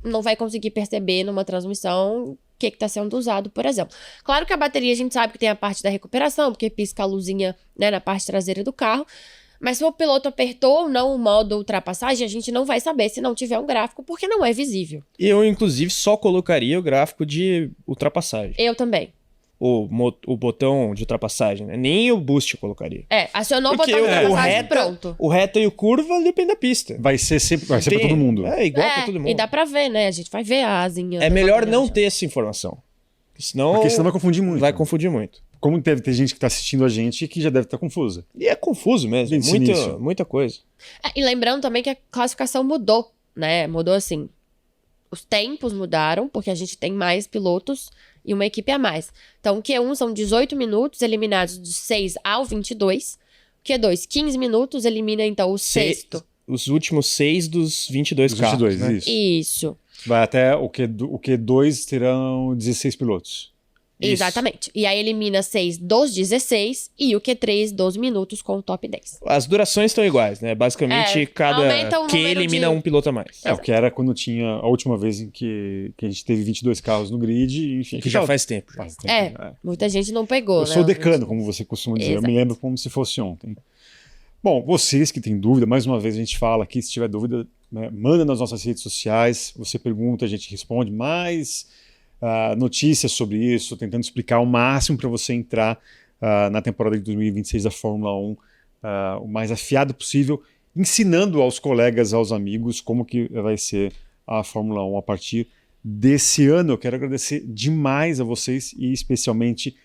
não vai conseguir perceber numa transmissão o que está sendo usado, por exemplo. Claro que a bateria a gente sabe que tem a parte da recuperação, porque pisca a luzinha, né, na parte traseira do carro, mas se o piloto apertou ou não o modo ultrapassagem, a gente não vai saber se não tiver um gráfico, porque não é visível. Eu, inclusive, só colocaria o gráfico de ultrapassagem. Eu também. O botão de ultrapassagem, né? Nem o boost eu colocaria. Acionou Porque o botão de ultrapassagem reta, pronto. O reta e o curva depende da pista. Vai ser para todo mundo. É igual pra todo mundo. E dá pra ver, né? A gente vai ver a asinha. É melhor não ter essa informação. Porque senão vai confundir muito. Vai confundir muito. Como deve ter gente que tá assistindo a gente que já deve estar confusa. E é confuso mesmo. Muita coisa. E lembrando também que a classificação mudou, né? Mudou assim. Os tempos mudaram, porque a gente tem mais pilotos e uma equipe a mais. Então, o Q1 são 18 minutos, eliminados de 6 ao 22. O Q2, 15 minutos, elimina então o sexto. Os últimos 6 dos 22 carros. 22, né? Isso. Vai até o Q2 terão 16 pilotos. Exatamente. E aí elimina 6 dos 16 e o Q3, 12 minutos com o top 10. As durações estão iguais, né? Basicamente, cada Q elimina um piloto a mais. O que era quando tinha a última vez em que a gente teve 22 carros no grid, enfim. Que já faz tempo. Muita gente não pegou, Eu sou o decano, como você costuma dizer. Exato. Eu me lembro como se fosse ontem. Bom, vocês que têm dúvida, mais uma vez a gente fala aqui, se tiver dúvida, né, manda nas nossas redes sociais, você pergunta, a gente responde mais notícias sobre isso, tentando explicar o máximo para você entrar na temporada de 2026 da Fórmula 1 o mais afiado possível, ensinando aos colegas, aos amigos, como que vai ser a Fórmula 1 a partir desse ano. Eu quero agradecer demais a vocês e especialmente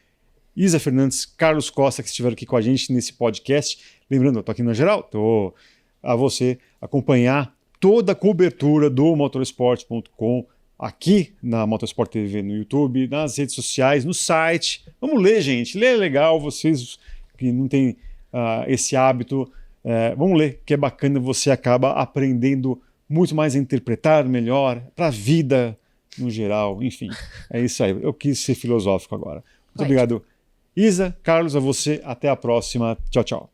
Isa Fernandes, Carlos Costa, que estiveram aqui com a gente nesse podcast. Lembrando, eu estou aqui na geral, estou a você acompanhar toda a cobertura do motorsport.com aqui na Motorsport TV, no YouTube, nas redes sociais, no site. Vamos ler, gente. Ler é legal, vocês que não têm esse hábito, vamos ler, que é bacana, você acaba aprendendo muito mais a interpretar melhor, para a vida no geral, enfim. É isso aí. Eu quis ser filosófico agora. Muito obrigado, Isa, Carlos, a você. Até a próxima. Tchau, tchau.